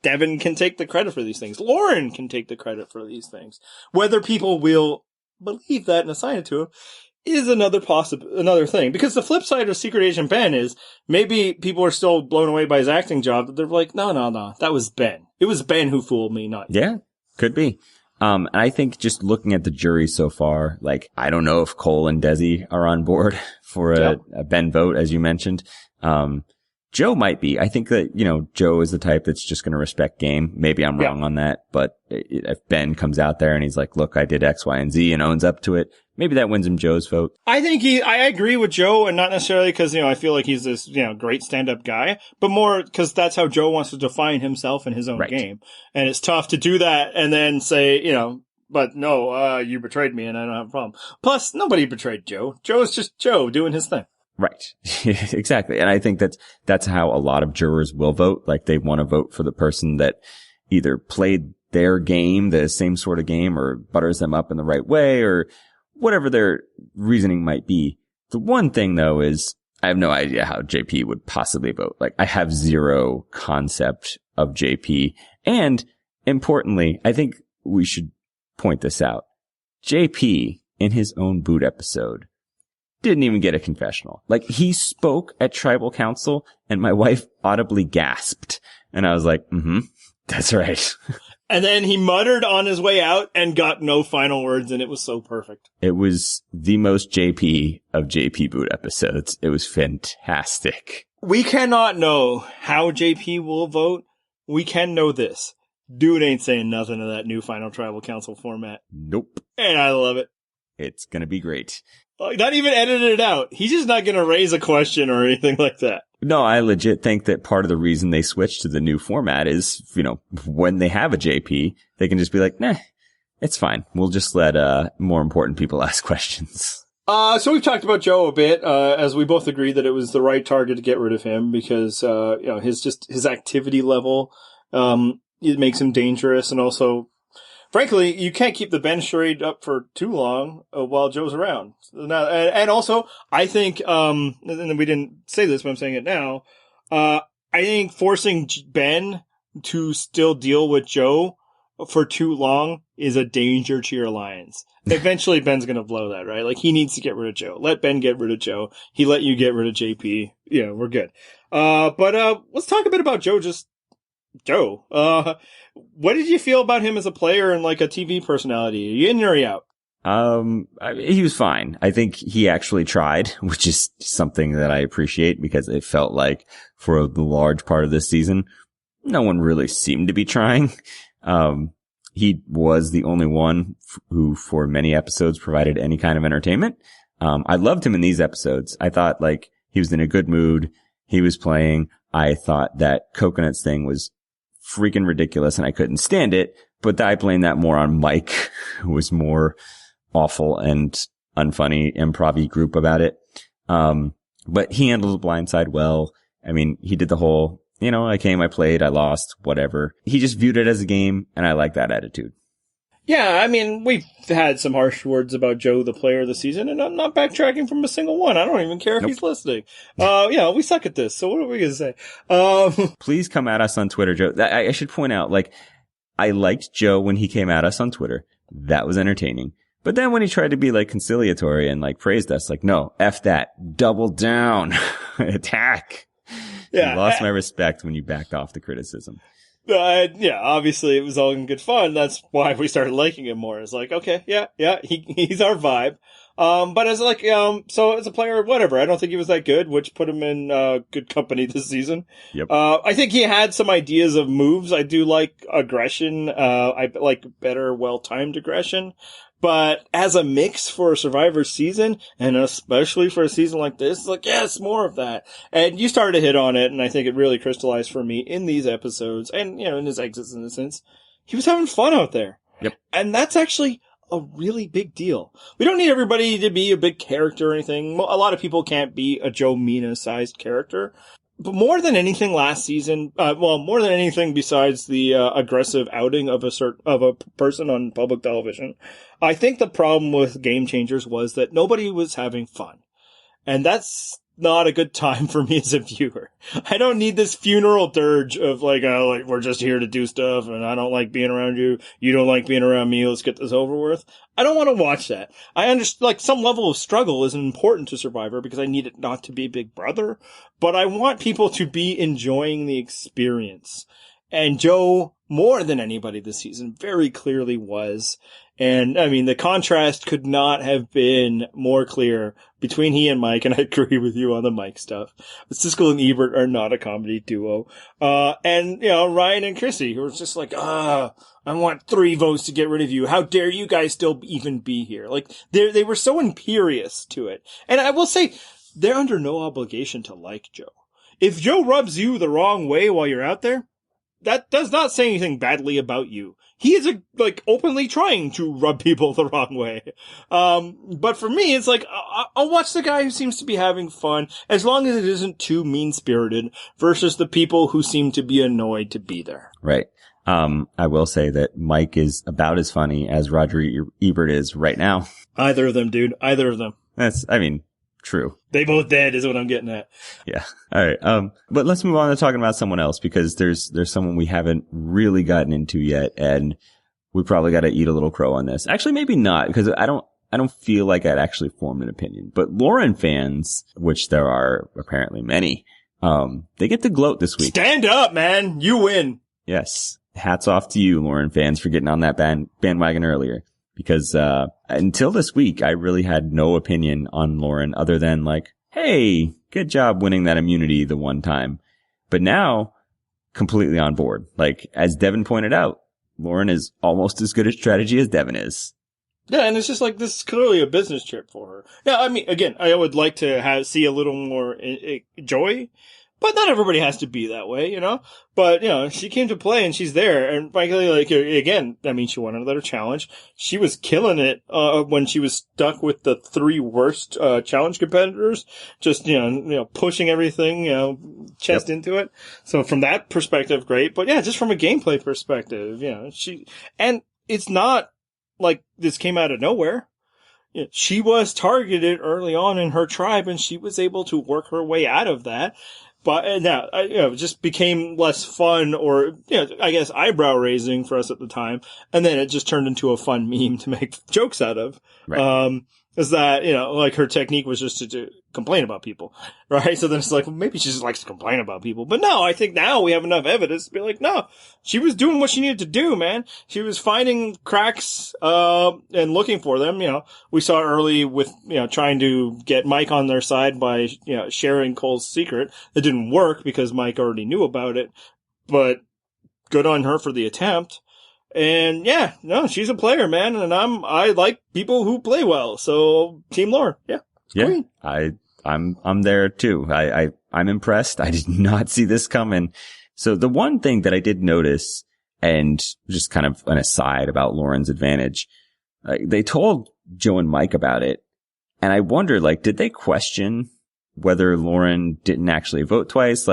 Devin can take the credit for these things. Lauren can take the credit for these things. Whether people will believe that and assign it to him is another thing. Because the flip side of Secret Agent Ben is maybe people are still blown away by his acting job, but they're like, no, that was Ben. It was Ben who fooled me, not you. Yeah, could be. And I think just looking at the jury so far, I don't know if Cole and Desi are on board for a Ben vote, as you mentioned. Joe might be. I think that, Joe is the type that's just going to respect game. Maybe I'm wrong on that, but if Ben comes out there and he's like, look, I did X, Y, and Z and owns up to it, maybe that wins him Joe's vote. I think I agree with Joe, and not necessarily because, I feel like he's this, great stand-up guy, but more because that's how Joe wants to define himself in his own game. And it's tough to do that and then say, but no, you betrayed me and I don't have a problem. Plus, nobody betrayed Joe. Joe is just Joe doing his thing. Right. Exactly. And I think that's how a lot of jurors will vote. They want to vote for the person that either played their game, the same sort of game, or butters them up in the right way, or whatever their reasoning might be. The one thing though is I have no idea how JP would possibly vote. I have zero concept of JP. And importantly, I think we should point this out. JP in his own boot episode didn't even get a confessional. He spoke at tribal council and my wife audibly gasped. And I was like, that's right. And then he muttered on his way out and got no final words, and it was so perfect. It was the most JP of JP boot episodes. It was fantastic. We cannot know how JP will vote. We can know this. Dude ain't saying nothing to that new final tribal council format. Nope. And I love it. It's going to be great. Not even edited it out. He's just not going to raise a question or anything like that. No, I legit think that part of the reason they switched to the new format is, when they have a JP, they can just be like, nah, it's fine. We'll just let more important people ask questions. So we've talked about Joe a bit, as we both agree that it was the right target to get rid of him because, his activity level, it makes him dangerous, and also, frankly, you can't keep the bench charade up for too long while Joe's around. And also, I think, and we didn't say this, but I'm saying it now, I think forcing Ben to still deal with Joe for too long is a danger to your alliance. Eventually, Ben's going to blow that, right? He needs to get rid of Joe. Let Ben get rid of Joe. He let you get rid of JP. Yeah, we're good. But let's talk a bit about Joe, just Joe. What did you feel about him as a player and a TV personality? Are you in or are you out? He was fine. I think he actually tried, which is something that I appreciate because it felt like for the large part of this season, no one really seemed to be trying. He was the only one who for many episodes provided any kind of entertainment. I loved him in these episodes. I thought he was in a good mood. He was playing. I thought that Coconuts thing was freaking ridiculous and I couldn't stand it, but I blame that more on Mike, who was more awful and unfunny improv-y group about it. But he handled the blind side well. I mean, he did the whole, I came, I played, I lost, whatever. He just viewed it as a game and I like that attitude. Yeah, I mean, we've had some harsh words about Joe, the player of the season, and I'm not backtracking from a single one. I don't even care if he's listening. We suck at this, so what are we going to say? Please come at us on Twitter, Joe. I should point out, like, I liked Joe when he came at us on Twitter. That was entertaining. But then when he tried to be, like, conciliatory and, like, praised us, like, no, F that. Double down. Attack. Yeah. You lost my respect when you backed off the criticism. Obviously it was all in good fun. That's why we started liking him more. It's like, okay, he's our vibe. But as like, so as a player, whatever, I don't think he was that good, which put him in, good company this season. Yep. I think he had some ideas of moves. I do like aggression. I like better, well-timed aggression. But as a mix for a Survivor season, and especially for a season like this, it's like, yes, more of that. And you started to hit on it, and I think it really crystallized for me in these episodes, and, in his exits in a sense. He was having fun out there. Yep. And that's actually a really big deal. We don't need everybody to be a big character or anything. A lot of people can't be a Joe Mina-sized character. But more than anything last season, more than anything besides the aggressive outing of a person on public television, I think the problem with Game Changers was that nobody was having fun. And that's not a good time for me as a viewer. I don't need this funeral dirge of like we're just here to do stuff and I don't like being around you. You don't like being around me. Let's get this over with. I don't want to watch that. I understand, like, some level of struggle is important to Survivor because I need it not to be Big Brother, but I want people to be enjoying the experience. And Joe, more than anybody this season, very clearly was. And, I mean, the contrast could not have been more clear between he and Mike, and I agree with you on the Mike stuff. Siskel and Ebert are not a comedy duo. And, Ryan and Chrissy, who are just like, I want 3 votes to get rid of you. How dare you guys still even be here? Like, they were so imperious to it. And I will say, they're under no obligation to like Joe. If Joe rubs you the wrong way while you're out there, that does not say anything badly about you. He is openly trying to rub people the wrong way. But for me, it's like, I'll watch the guy who seems to be having fun, as long as it isn't too mean-spirited, versus the people who seem to be annoyed to be there. Right. I will say that Mike is about as funny as Roger Ebert is right now. Either of them, dude. Either of them. True. They both dead is what I'm getting at. Yeah. All right. But let's move on to talking about someone else, because there's someone we haven't really gotten into yet, and we probably got to eat a little crow on this. Actually, maybe not, because I don't feel like I'd actually formed an opinion. But Lauren fans, which there are apparently many, they get to gloat this week. Stand up, man. You win. Yes. Hats off to you, Lauren fans, for getting on that bandwagon earlier. Because until this week, I really had no opinion on Lauren other than like, hey, good job winning that immunity the one time. But now, completely on board. Like, as Devin pointed out, Lauren is almost as good at strategy as Devin is. Yeah, and it's just like, this is clearly a business trip for her. Yeah, I mean, again, I would like to see a little more joy. But not everybody has to be that way, But, she came to play and she's there. And frankly, again, I mean, she won another challenge. She was killing it, when she was stuck with the 3 worst, challenge competitors. Just, pushing everything, chest into it. So from that perspective, great. But yeah, just from a gameplay perspective, and it's not like this came out of nowhere. She was targeted early on in her tribe and she was able to work her way out of that. But now, it just became less fun or, I guess eyebrow raising for us at the time. And then it just turned into a fun meme to make jokes out of. Right. Is that, her technique was just to complain about people, right? So then it's like, well, maybe she just likes to complain about people. But no, I think now we have enough evidence to be like, no, she was doing what she needed to do, man. She was finding cracks, and looking for them. We saw early with, trying to get Mike on their side by, sharing Cole's secret. It didn't work because Mike already knew about it, but good on her for the attempt. And yeah, no, she's a player, man. And I like people who play well. So Team Lauren. Yeah. Yeah. I'm there too. I'm impressed. I did not see this coming. So the one thing that I did notice, and just kind of an aside about Lauren's advantage, they told Joe and Mike about it. And I wondered, did they question whether Lauren didn't actually vote twice?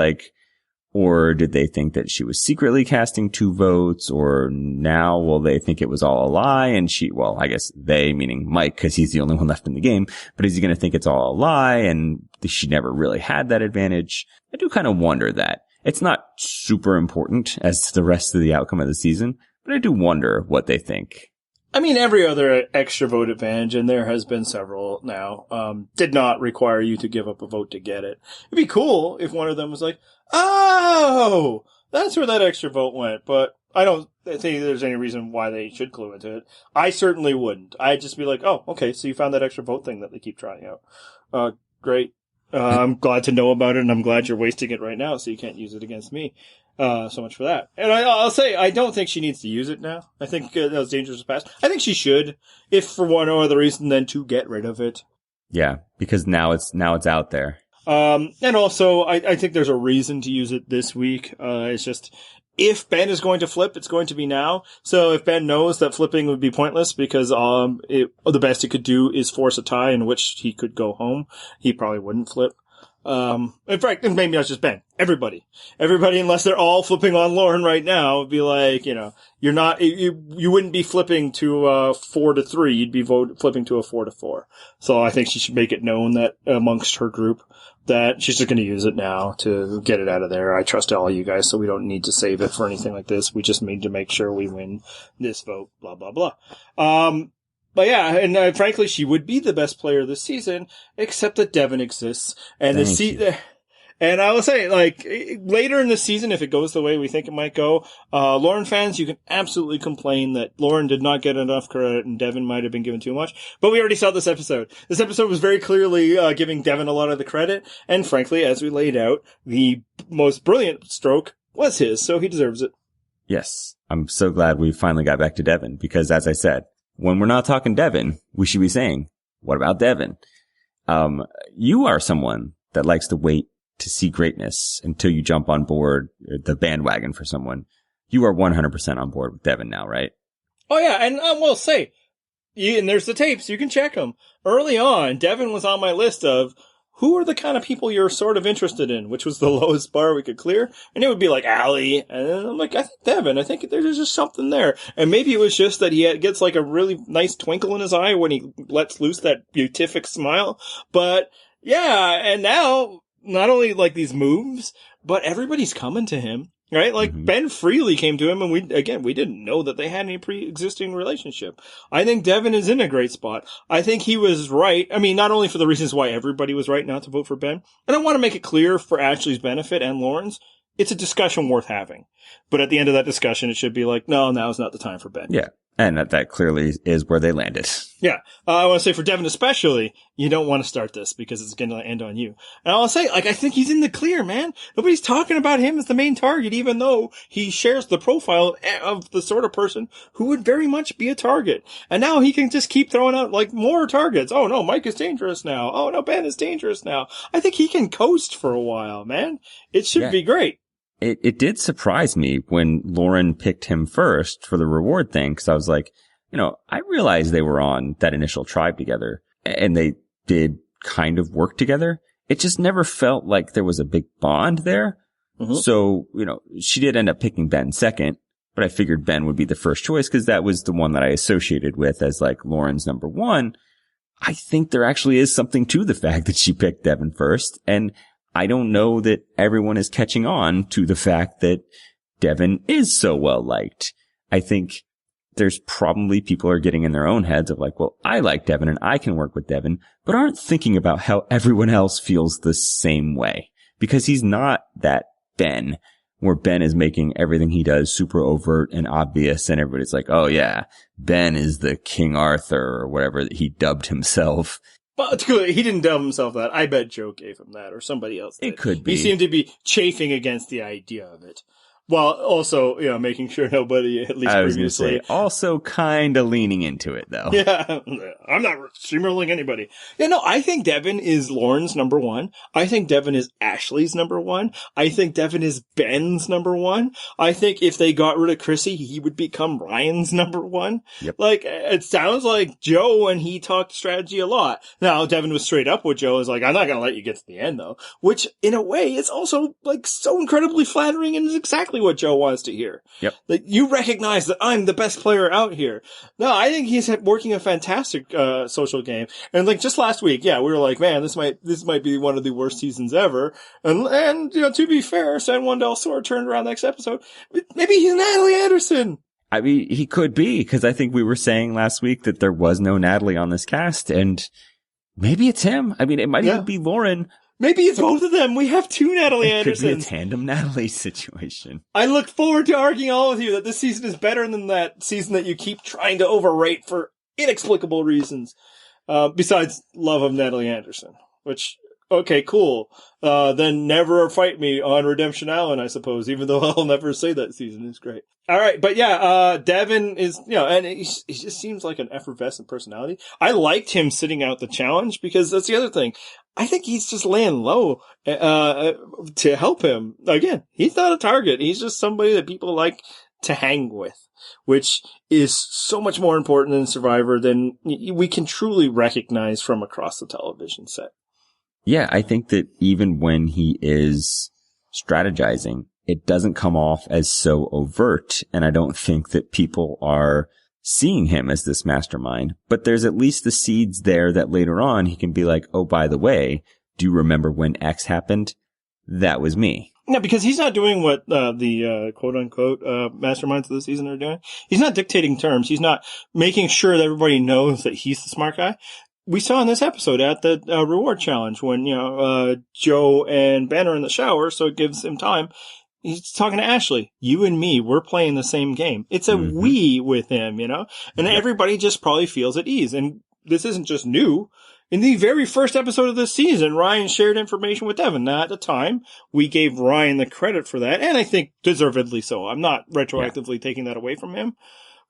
Or did they think that she was secretly casting 2 votes? Or now will they think it was all a lie? And I guess they, meaning Mike, because he's the only one left in the game. But is he going to think it's all a lie and she never really had that advantage? I do kind of wonder that. It's not super important as to the rest of the outcome of the season, but I do wonder what they think. I mean, every other extra vote advantage, and there has been several now, did not require you to give up a vote to get it. It'd be cool if one of them was like, oh, that's where that extra vote went, but I don't think there's any reason why they should clue into it. I certainly wouldn't. I'd just be like, oh, okay, so you found that extra vote thing that they keep trying out. Great. I'm glad to know about it, and I'm glad you're wasting it right now, so you can't use it against me. So much for that. And I'll say, I don't think she needs to use it now. I think that was dangerous past. I think she should, if for one or other reason, then to get rid of it. Yeah, because now it's out there. And also, I think there's a reason to use it this week. It's just, if Ben is going to flip, it's going to be now. So if Ben knows that flipping would be pointless because, the best he could do is force a tie in which he could go home, he probably wouldn't flip. In fact, maybe not just Ben. Everybody, unless they're all flipping on Lauren right now, would be like, you're not, you wouldn't be flipping to 4-3. You'd be flipping to a 4-4. So I think she should make it known that amongst her group that she's just going to use it now to get it out of there. I trust all you guys, so we don't need to save it for anything like this. We just need to make sure we win this vote, blah, blah, blah. But yeah, and frankly, she would be the best player this season, except that Devin exists. And and I will say, like, later in the season, if it goes the way we think it might go, Lauren fans, you can absolutely complain that Lauren did not get enough credit and Devin might have been given too much. But we already saw this episode. This episode was very clearly giving Devin a lot of the credit. And frankly, as we laid out, the most brilliant stroke was his, so he deserves it. Yes. I'm so glad we finally got back to Devin because, as I said, when we're not talking Devin, we should be saying, what about Devin? You are someone that likes to wait to see greatness until you jump on board the bandwagon for someone. You are 100% on board with Devin now, right? Oh yeah, and I will say, and there's the tapes, you can check them. Early on, Devin was on my list of who are the kind of people you're sort of interested in, which was the lowest bar we could clear. And it would be like Allie. And I'm like, I think Devin, I think there's just something there. And maybe it was just that he gets like a really nice twinkle in his eye when he lets loose that beatific smile. But yeah, and now, not only like these moves, but everybody's coming to him. Right? Like, Ben freely came to him, and we didn't know that they had any pre-existing relationship. I think Devin is in a great spot. I think he was right. I mean, not only for the reasons why everybody was right not to vote for Ben, and I want to make it clear for Ashley's benefit and Lauren's, it's a discussion worth having. But at the end of that discussion, it should be like, no, now's not the time for Ben. Yeah. And that clearly is where they landed. Yeah. I want to say for Devin especially, you don't want to start this because it's going to end on you. And I'll say, like, I think he's in the clear, man. Nobody's talking about him as the main target, even though he shares the profile of the sort of person who would very much be a target. And now he can just keep throwing out, like, more targets. Oh, no, Mike is dangerous now. Oh, no, Ben is dangerous now. I think he can coast for a while, man. It should be great. It did surprise me when Lauren picked him first for the reward thing, because I was like, I realized they were on that initial tribe together, and they did kind of work together. It just never felt like there was a big bond there. Mm-hmm. So, she did end up picking Ben second, but I figured Ben would be the first choice because that was the one that I associated with as like Lauren's number one. I think there actually is something to the fact that she picked Devin first, and I don't know that everyone is catching on to the fact that Devin is so well liked. I think there's probably people are getting in their own heads of like, well, I like Devin and I can work with Devin, but aren't thinking about how everyone else feels the same way, because he's not that Ben where Ben is making everything he does super overt and obvious and everybody's like, oh yeah, Ben is the King Arthur or whatever that he dubbed himself. But he didn't dub himself that. I bet Joe gave him that, or somebody else did. It could be. He seemed to be chafing against the idea of it. While also, making sure nobody, at least I was going to previously. say, also kind of leaning into it, though. Yeah, I'm not steamrolling anybody. Yeah, no, I think Devin is Lauren's number one. I think Devin is Ashley's number one. I think Devin is Ben's number one. I think if they got rid of Chrissy, he would become Ryan's number one. Yep. Like, it sounds like Joe and he talked strategy a lot. Now, Devin was straight up with Joe. Is like, I'm not going to let you get to the end, though. Which, in a way, is also, like, so incredibly flattering and is exactly what Joe wants to hear. Yep. Like, you recognize that I'm the best player out here. No, I think he's working a fantastic social game. And like just last week, yeah, we were like, man, this might be one of the worst seasons ever. And to be fair, San Juan del Sur turned around next episode. Maybe he's Natalie Anderson. I mean, he could be, because I think we were saying last week that there was no Natalie on this cast, and maybe it's him. I mean, it might even be Lauren. Maybe it's both of them. We have two Natalie Andersons. Could be a tandem Natalie situation. I look forward to arguing all with you that this season is better than that season that you keep trying to overrate for inexplicable reasons. Besides love of Natalie Anderson, which, okay, cool. Then never fight me on Redemption Island, I suppose, even though I'll never say that season is great. All right. But yeah, Devin is, and he just seems like an effervescent personality. I liked him sitting out the challenge because that's the other thing. I think he's just laying low, to help him. Again, he's not a target. He's just somebody that people like to hang with, which is so much more important in Survivor than we can truly recognize from across the television set. Yeah, I think that even when he is strategizing, it doesn't come off as so overt. And I don't think that people are seeing him as this mastermind, but there's at least the seeds there that later on he can be like, oh, by the way, do you remember when X happened? That was me. No, because he's not doing what the quote unquote masterminds of the season are doing. He's not dictating terms. He's not making sure that everybody knows that he's the smart guy. We saw in this episode at the reward challenge when Joe and Ben are in the shower, so it gives him time. He's talking to Ashley. You and me, we're playing the same game. It's a we with him, and everybody just probably feels at ease. And this isn't just new. In the very first episode of this season, Ryan shared information with Devin. Now, at the time, we gave Ryan the credit for that, and I think deservedly so. I'm not retroactively taking that away from him.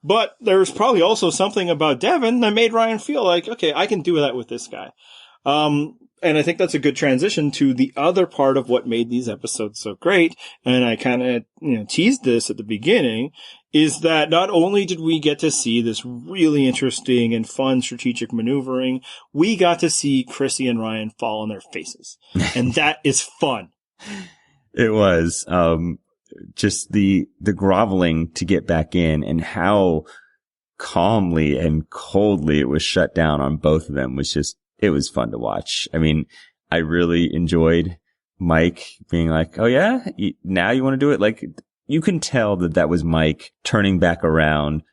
But there's probably also something about Devin that made Ryan feel like, okay, I can do that with this guy. And I think that's a good transition to the other part of what made these episodes so great. And I kind of, teased this at the beginning, is that not only did we get to see this really interesting and fun strategic maneuvering, we got to see Chrissy and Ryan fall on their faces. And that is fun. It was, just the groveling to get back in and how calmly and coldly it was shut down on both of them was just, it was fun to watch. I mean, I really enjoyed Mike being like, oh yeah, now you want to do it? Like, you can tell that was Mike turning back around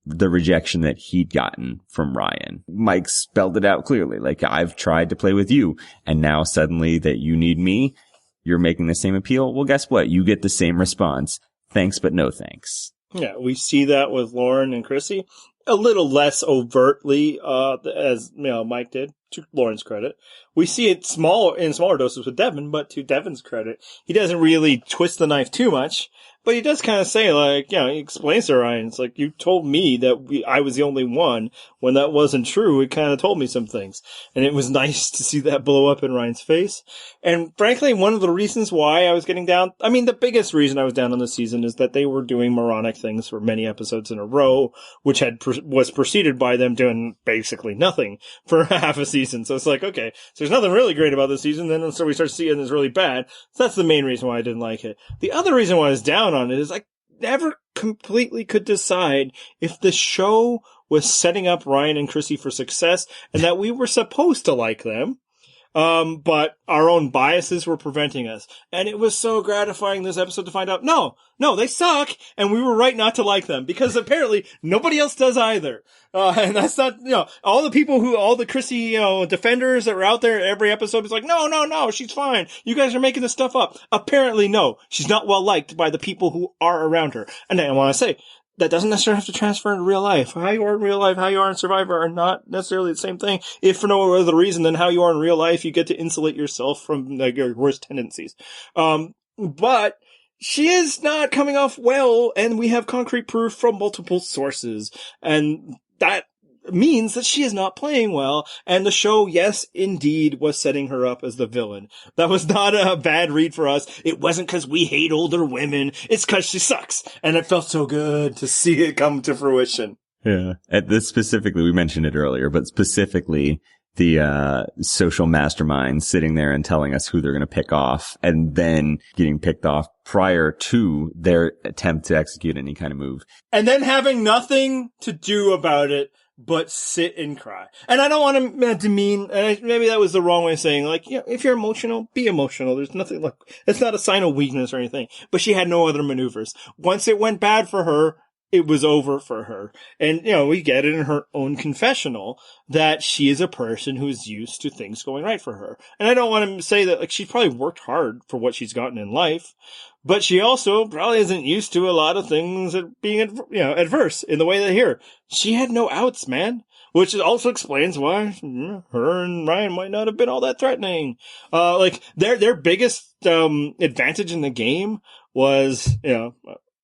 the rejection that he'd gotten from Ryan. Mike spelled it out clearly. Like, I've tried to play with you, and now suddenly that you need me, you're making the same appeal. Well, guess what? You get the same response. Thanks, but no thanks. Yeah, we see that with Lauren and Chrissy. A little less overtly, as Mike did, to Lauren's credit. We see it in smaller doses with Devin, but to Devin's credit, he doesn't really twist the knife too much. But he does kind of say, like, he explains to Ryan, it's like, you told me that I was the only one. When that wasn't true, it kind of told me some things. And it was nice to see that blow up in Ryan's face. And frankly, one of the reasons why I was getting down, the biggest reason I was down on the season is that they were doing moronic things for many episodes in a row, which was preceded by them doing basically nothing for half a season. So it's like, okay, so there's nothing really great about this season. Then so we start seeing it's really bad. So that's the main reason why I didn't like it. The other reason why I was down on it is I never completely could decide if the show was setting up Ryan and Chrissy for success and that we were supposed to like them. But our own biases were preventing us. And it was so gratifying this episode to find out, no, they suck. And we were right not to like them because apparently nobody else does either. And that's not, all the Chrissy, defenders that were out there every episode was like, no, she's fine. You guys are making this stuff up. Apparently, no, she's not well liked by the people who are around her. And I want to say, that doesn't necessarily have to transfer into real life. How you are in real life, how you are in Survivor are not necessarily the same thing. If for no other reason than how you are in real life, you get to insulate yourself from your worst tendencies. But she is not coming off well, and we have concrete proof from multiple sources, and that means that she is not playing well, and the show, yes, indeed, was setting her up as the villain. That was not a bad read for us. It wasn't because we hate older women. It's because she sucks, and it felt so good to see it come to fruition. Yeah. At this specifically, we mentioned it earlier, but specifically the social mastermind sitting there and telling us who they're going to pick off and then getting picked off prior to their attempt to execute any kind of move. And then having nothing to do about it but sit and cry. And I don't want to demean, maybe that was the wrong way of saying, like, you know, if you're emotional, be emotional. There's nothing like, it's not a sign of weakness or anything, but she had no other maneuvers. Once it went bad for her, it was over for her. And, you know, we get it in her own confessional that she is a person who is used to things going right for her. And I don't want to say that, like, she's probably worked hard for what she's gotten in life, but she also probably isn't used to a lot of things being, you know, adverse in the way that here. She had no outs, man. Which also explains why her and Ryan might not have been all that threatening. Like, their biggest, advantage in the game was, you know,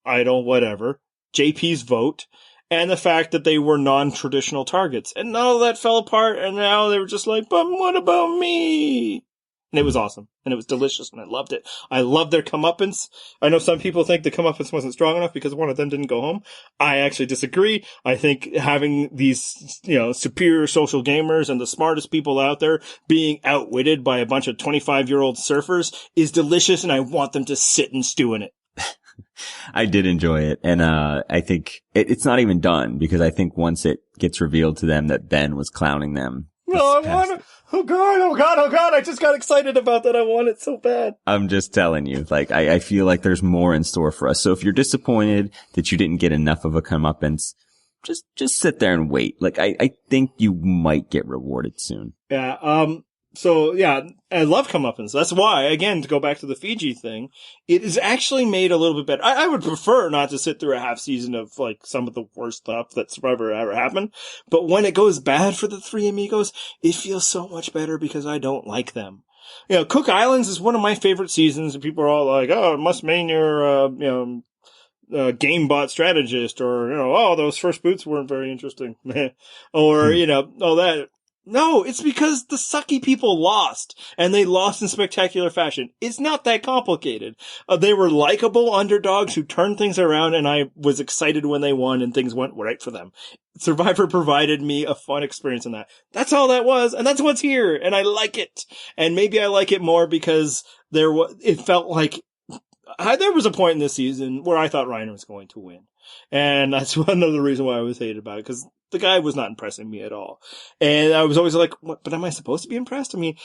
idle, whatever. JP's vote, and the fact that they were non-traditional targets. And all that fell apart, and now they were just like, but what about me? And it was awesome. And it was delicious, and I loved it. I loved their comeuppance. I know some people think the comeuppance wasn't strong enough because one of them didn't go home. I actually disagree. I think having these, you know, superior social gamers and the smartest people out there being outwitted by a bunch of 25-year-old surfers is delicious, and I want them to sit and stew in it. I did enjoy it. And, I think it's not even done because I think once it gets revealed to them that Ben was clowning them. No, I want it. Oh God. I just got excited about that. I want it so bad. I'm just telling you, like, I feel like there's more in store for us. So if you're disappointed that you didn't get enough of a comeuppance, just sit there and wait. Like, I think you might get rewarded soon. Yeah. So yeah, I love comeuppance. That's why, again, to go back to the Fiji thing, it is actually made a little bit better. I would prefer not to sit through a half season of like some of the worst stuff that's ever happened. But when it goes bad for the three amigos, it feels so much better because I don't like them. You know, Cook Islands is one of my favorite seasons, and people are all like, "Oh, it must mean you're, game bot strategist," or, you know, "Oh, those first boots weren't very interesting," or, you know, all that. No, it's because the sucky people lost, and they lost in spectacular fashion. It's not that complicated. They were likable underdogs who turned things around, and I was excited when they won and things went right for them. Survivor provided me a fun experience in that. That's all that was, and that's what's here, and I like it. And maybe I like it more because it felt like there was a point in this season where I thought Ryan was going to win. And that's another reason why I was hated about it, because the guy was not impressing me at all. And I was always like, what, but am I supposed to be impressed? I mean,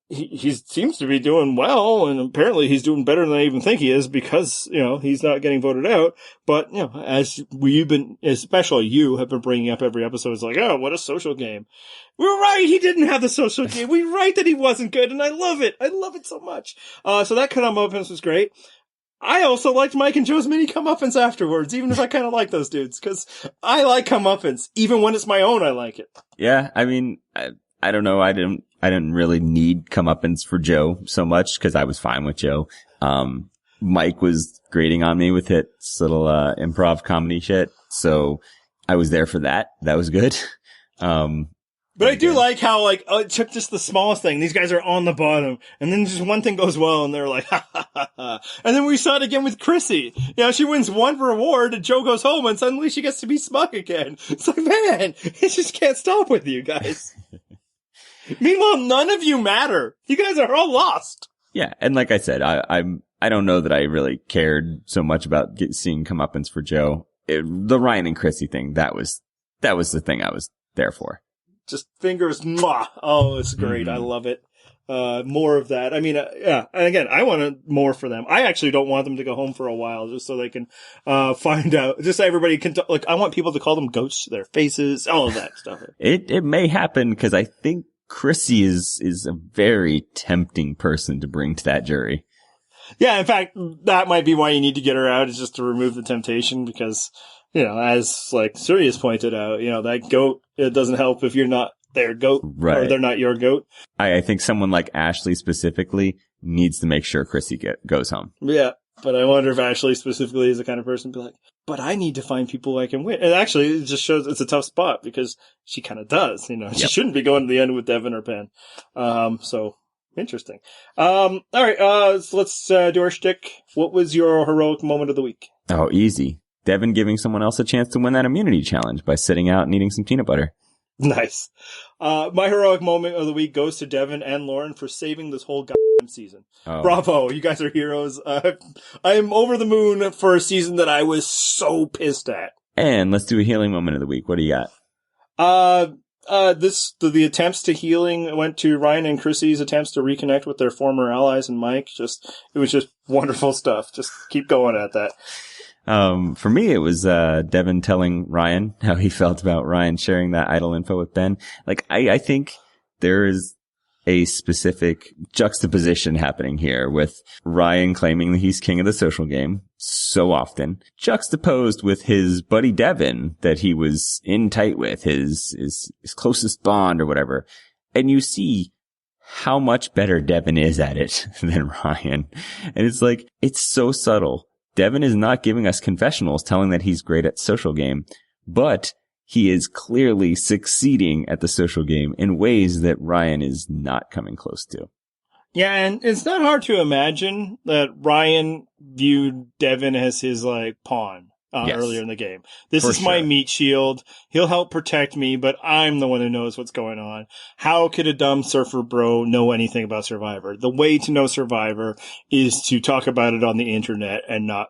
he seems to be doing well, and apparently he's doing better than I even think he is because, you know, he's not getting voted out. But, you know, as we've been, especially you have been bringing up every episode, it's like, oh, what a social game. We're right. He didn't have the social game. We're right that he wasn't good, and I love it. I love it so much. So that comeuppance was great. I also liked Mike and Joe's mini comeuppance afterwards, even if I kind of like those dudes, because I like comeuppance. Even when it's my own, I like it. Yeah, I mean, I don't know. I didn't really need comeuppance for Joe so much because I was fine with Joe. Mike was grating on me with his little improv comedy shit, so I was there for that. That was good. But I do like how, like, it took just the smallest thing. These guys are on the bottom, and then just one thing goes well, and they're like, ha, ha, ha, ha. And then we saw it again with Chrissy. You know, she wins one reward, and Joe goes home, and suddenly she gets to be smug again. It's like, man, it just can't stop with you guys. Meanwhile, none of you matter. You guys are all lost. Yeah, and like I said, I don't know that I really cared so much about seeing comeuppance for Joe. The Ryan and Chrissy thing, that was the thing I was there for. Just fingers, mwah. Oh, it's great. Mm-hmm. I love it. More of that. I mean, yeah. And again, I want more for them. I actually don't want them to go home for a while just so they can, find out, just so everybody can, like, I want people to call them ghosts to their faces, all of that stuff. It may happen because I think Chrissy is a very tempting person to bring to that jury. Yeah. In fact, that might be why you need to get her out, is just to remove the temptation, because, you know, as like Sirius pointed out, you know, that goat, it doesn't help if you're not their goat, right, or they're not your goat. I think someone like Ashley specifically needs to make sure Chrissy goes home. Yeah. But I wonder if Ashley specifically is the kind of person to be like, but I need to find people I can win. And actually, it just shows it's a tough spot because she kind of does. She shouldn't be going to the end with Devin or Penn. So interesting. All right. So let's do our shtick. What was your heroic moment of the week? Oh, easy. Devin giving someone else a chance to win that immunity challenge by sitting out and eating some peanut butter. Nice. My heroic moment of the week goes to Devin and Lauren for saving this whole goddamn season. Oh. Bravo. You guys are heroes. I am over the moon for a season that I was so pissed at. And let's do a healing moment of the week. What do you got? The attempts to healing went to Ryan and Chrissy's attempts to reconnect with their former allies and Mike. It was just wonderful stuff. Just keep going at that. For me, it was, Devin telling Ryan how he felt about Ryan sharing that idol info with Ben. Like, I think there is a specific juxtaposition happening here with Ryan claiming that he's king of the social game so often, juxtaposed with his buddy Devin that he was in tight with, his closest bond or whatever. And you see how much better Devin is at it than Ryan. And it's like, it's so subtle. Devin is not giving us confessionals telling that he's great at social game, but he is clearly succeeding at the social game in ways that Ryan is not coming close to. Yeah, and it's not hard to imagine that Ryan viewed Devin as his pawn earlier in the game. This is my meat shield. He'll help protect me, but I'm the one who knows what's going on. How could a dumb surfer bro know anything about Survivor? The way to know Survivor is to talk about it on the internet and not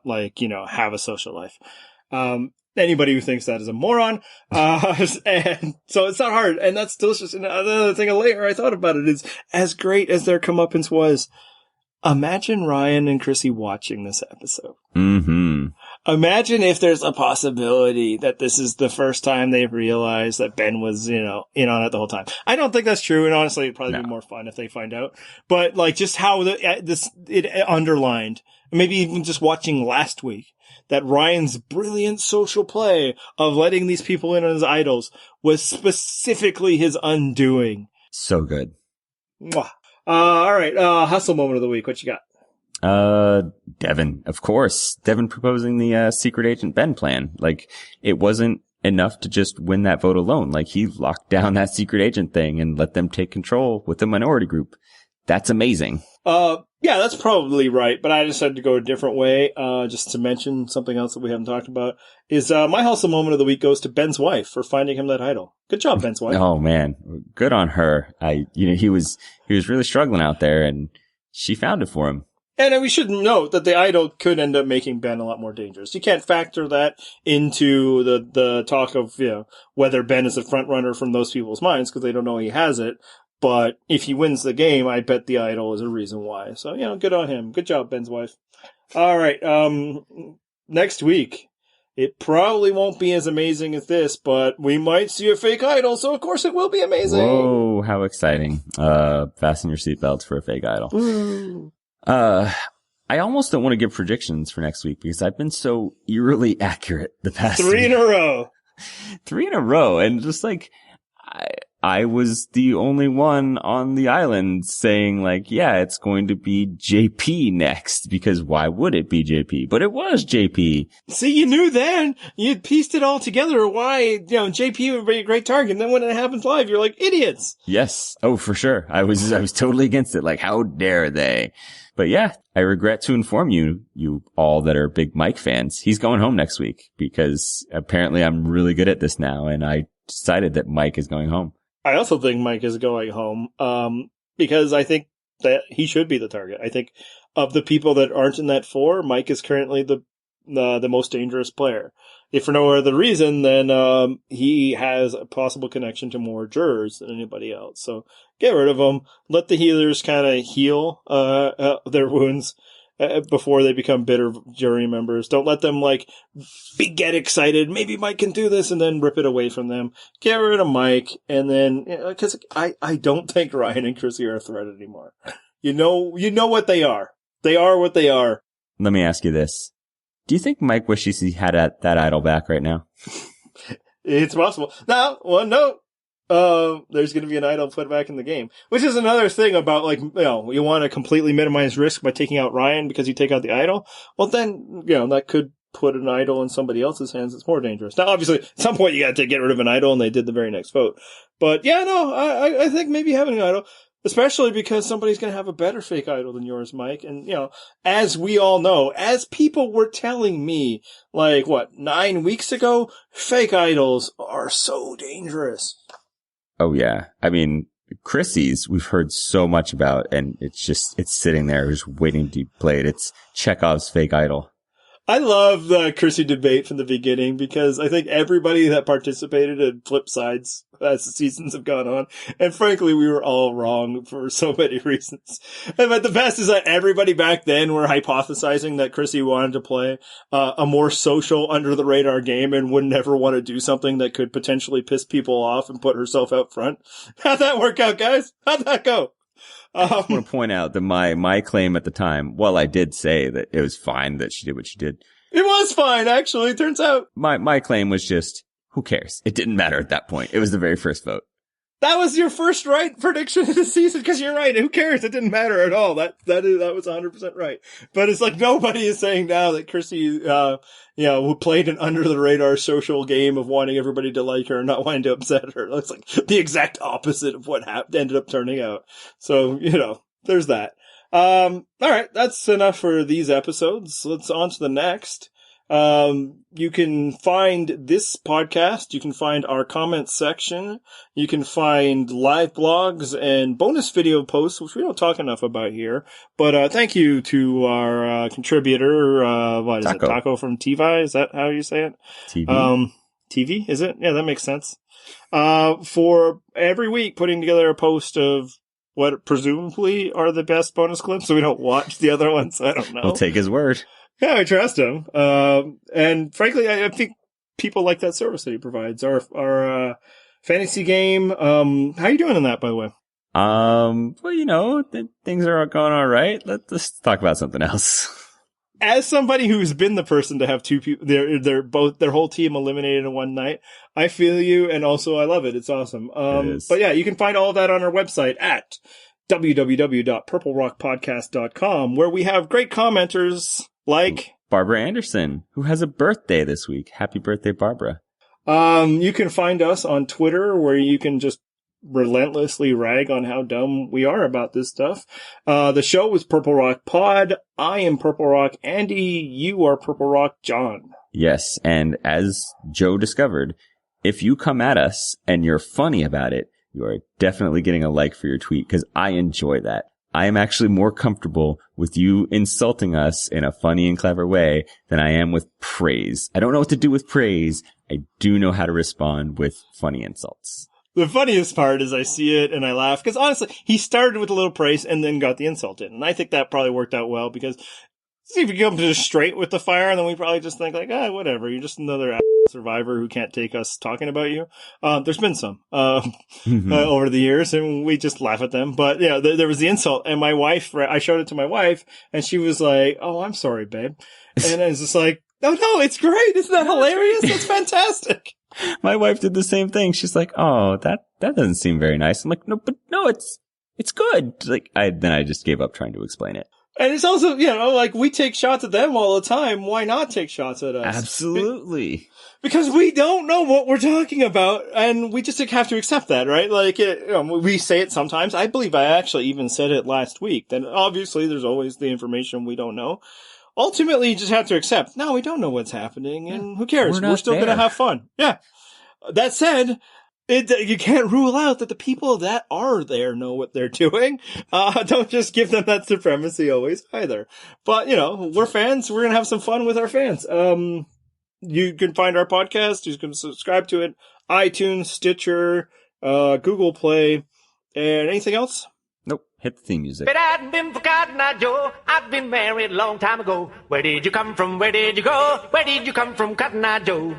have a social life. Anybody who thinks that is a moron. And so it's not hard, and that's delicious. And another thing, a layer I thought about it is, as great as their comeuppance was, imagine Ryan and Chrissy watching this episode. Mm-hmm. Imagine if there's a possibility that this is the first time they've realized that Ben was, in on it the whole time. I don't think that's true, and honestly, it'd probably be more fun if they find out. But just how it underlined, maybe even just watching last week, that Ryan's brilliant social play of letting these people in on his idols was specifically his undoing. So good. Mwah. All right. Hustle moment of the week. What you got? Devin, of course. Devin proposing the secret agent Ben plan. Like, it wasn't enough to just win that vote alone. Like, he locked down that secret agent thing and let them take control with the minority group. That's amazing. Yeah, that's probably right, but I decided to go a different way, just to mention something else that we haven't talked about, is, my hustle moment of the week goes to Ben's wife for finding him that idol. Good job, Ben's wife. Oh man, good on her. He was really struggling out there and she found it for him. And we should note that the idol could end up making Ben a lot more dangerous. You can't factor that into the talk of, whether Ben is a front runner from those people's minds because they don't know he has it. But if he wins the game, I bet the idol is a reason why. So, good on him. Good job, Ben's wife. All right. Next week, it probably won't be as amazing as this, but we might see a fake idol. So, of course, it will be amazing. Whoa, how exciting. Fasten your seatbelts for a fake idol. Ooh. I almost don't want to give predictions for next week because I've been so eerily accurate the past 3 in a row. 3 in a row. And just I was the only one on the island saying it's going to be JP next because why would it be JP? But it was JP. See, you knew then. You had pieced it all together why, JP would be a great target. And then when it happens live, you're like, idiots. Yes. Oh, for sure. I was totally against it. Like, how dare they? But yeah, I regret to inform you all that are big Mike fans, he's going home next week because apparently I'm really good at this now. And I decided that Mike is going home. I also think Mike is going home, because I think that he should be the target. I think of the people that aren't in that 4, Mike is currently the most dangerous player. If for no other reason, then, he has a possible connection to more jurors than anybody else. So get rid of him. Let the healers kind of heal, their wounds, before they become bitter jury members. Don't let them get excited. Maybe Mike can do this and then rip it away from them. Get rid of Mike. And then, cause I don't think Ryan and Chrissy are a threat anymore. You know what they are. They are what they are. Let me ask you this. Do you think Mike wishes he had that idol back right now? It's possible. No. there's going to be an idol put back in the game, which is another thing about like, you want to completely minimize risk by taking out Ryan because you take out the idol. Well, then, that could put an idol in somebody else's hands. It's more dangerous. Now, obviously, at some point you got to get rid of an idol, and they did the very next vote. But yeah, no, I think maybe having an idol, especially because somebody's going to have a better fake idol than yours, Mike. And, as we all know, as people were telling me, 9 weeks ago, fake idols are so dangerous. Oh, yeah. I mean, Chrissy's, we've heard so much about, and it's sitting there just waiting to be played. It's Chekhov's fake idol. I love the Chrissy debate from the beginning because I think everybody that participated had flipped sides as the seasons have gone on. And frankly, we were all wrong for so many reasons. But the best is that everybody back then were hypothesizing that Chrissy wanted to play a more social, under the radar game and would never want to do something that could potentially piss people off and put herself out front. How'd that work out, guys? How'd that go? I want to point out that my claim at the time, well, I did say that it was fine that she did what she did. It was fine, actually, it turns out. My claim was just, who cares? It didn't matter at that point. It was the very first vote. That was your first right prediction of the season, because you're right. Who cares? It didn't matter at all. That was 100% right. But it's like nobody is saying now that Chrissy, who played an under the radar social game of wanting everybody to like her and not wanting to upset her. That's like the exact opposite of what ended up turning out. So, there's that. All right. That's enough for these episodes. Let's on to the next. You can find this podcast. You can find our comments section. You can find live blogs and bonus video posts, which we don't talk enough about here. But, thank you to our, contributor, what is Taco. it? Taco from TV? Is that how you say it? TV. TV, is it? Yeah, that makes sense. For every week putting together a post of what presumably are the best bonus clips, so we don't watch the other ones. I don't know. We'll take his word. Yeah, I trust him. And frankly, I think people like that service that he provides. Our fantasy game. How you doing in that, by the way? Well, things are going all right. Let's talk about something else. As somebody who's been the person to have two people, their whole team eliminated in one night, I feel you, and also I love it. It's awesome. It is. But yeah, you can find all of that on our website at www.purplerockpodcast.com, where we have great commenters like Barbara Anderson, who has a birthday this week. Happy birthday, Barbara. You can find us on Twitter, where you can just relentlessly rag on how dumb we are about this stuff. The show is Purple Rock Pod. I am Purple Rock Andy. You are Purple Rock John. Yes, and as Joe discovered, if you come at us and you're funny about it, you are definitely getting a like for your tweet, because I enjoy that. I am actually more comfortable with you insulting us in a funny and clever way than I am with praise. I don't know what to do with praise. I do know how to respond with funny insults. The funniest part is I see it and I laugh, because honestly, he started with a little praise and then got the insult in. And I think that probably worked out well, because see if you come just straight with the fire, and then we probably just think like, whatever, you're just another survivor who can't take us talking about you. There's been some over the years, and we just laugh at them. But yeah, there was the insult, and my wife, I showed it to my wife, and she was like, "Oh, I'm sorry, babe," and I was just like, "No, it's great. Isn't that hilarious? That's fantastic." My wife did the same thing. She's like, "Oh, that doesn't seem very nice." I'm like, "No, it's good." Like, then I just gave up trying to explain it. And it's also, we take shots at them all the time. Why not take shots at us? Absolutely. Because we don't know what we're talking about, and we just have to accept that, right? We say it sometimes. I believe I actually even said it last week. Then obviously there's always the information we don't know. Ultimately, you just have to accept, no, we don't know what's happening, and who cares? We're still going to have fun. Yeah. That said, you can't rule out that the people that are there know what they're doing. Don't just give them that supremacy always either. But, we're fans. We're going to have some fun with our fans. You can find our podcast. You can subscribe to it. iTunes, Stitcher, Google Play, and anything else? Nope. Hit the theme music. But I've been for Cotton Eye Joe. I've been married a long time ago. Where did you come from? Where did you go? Where did you come from, Cotton Eye Joe?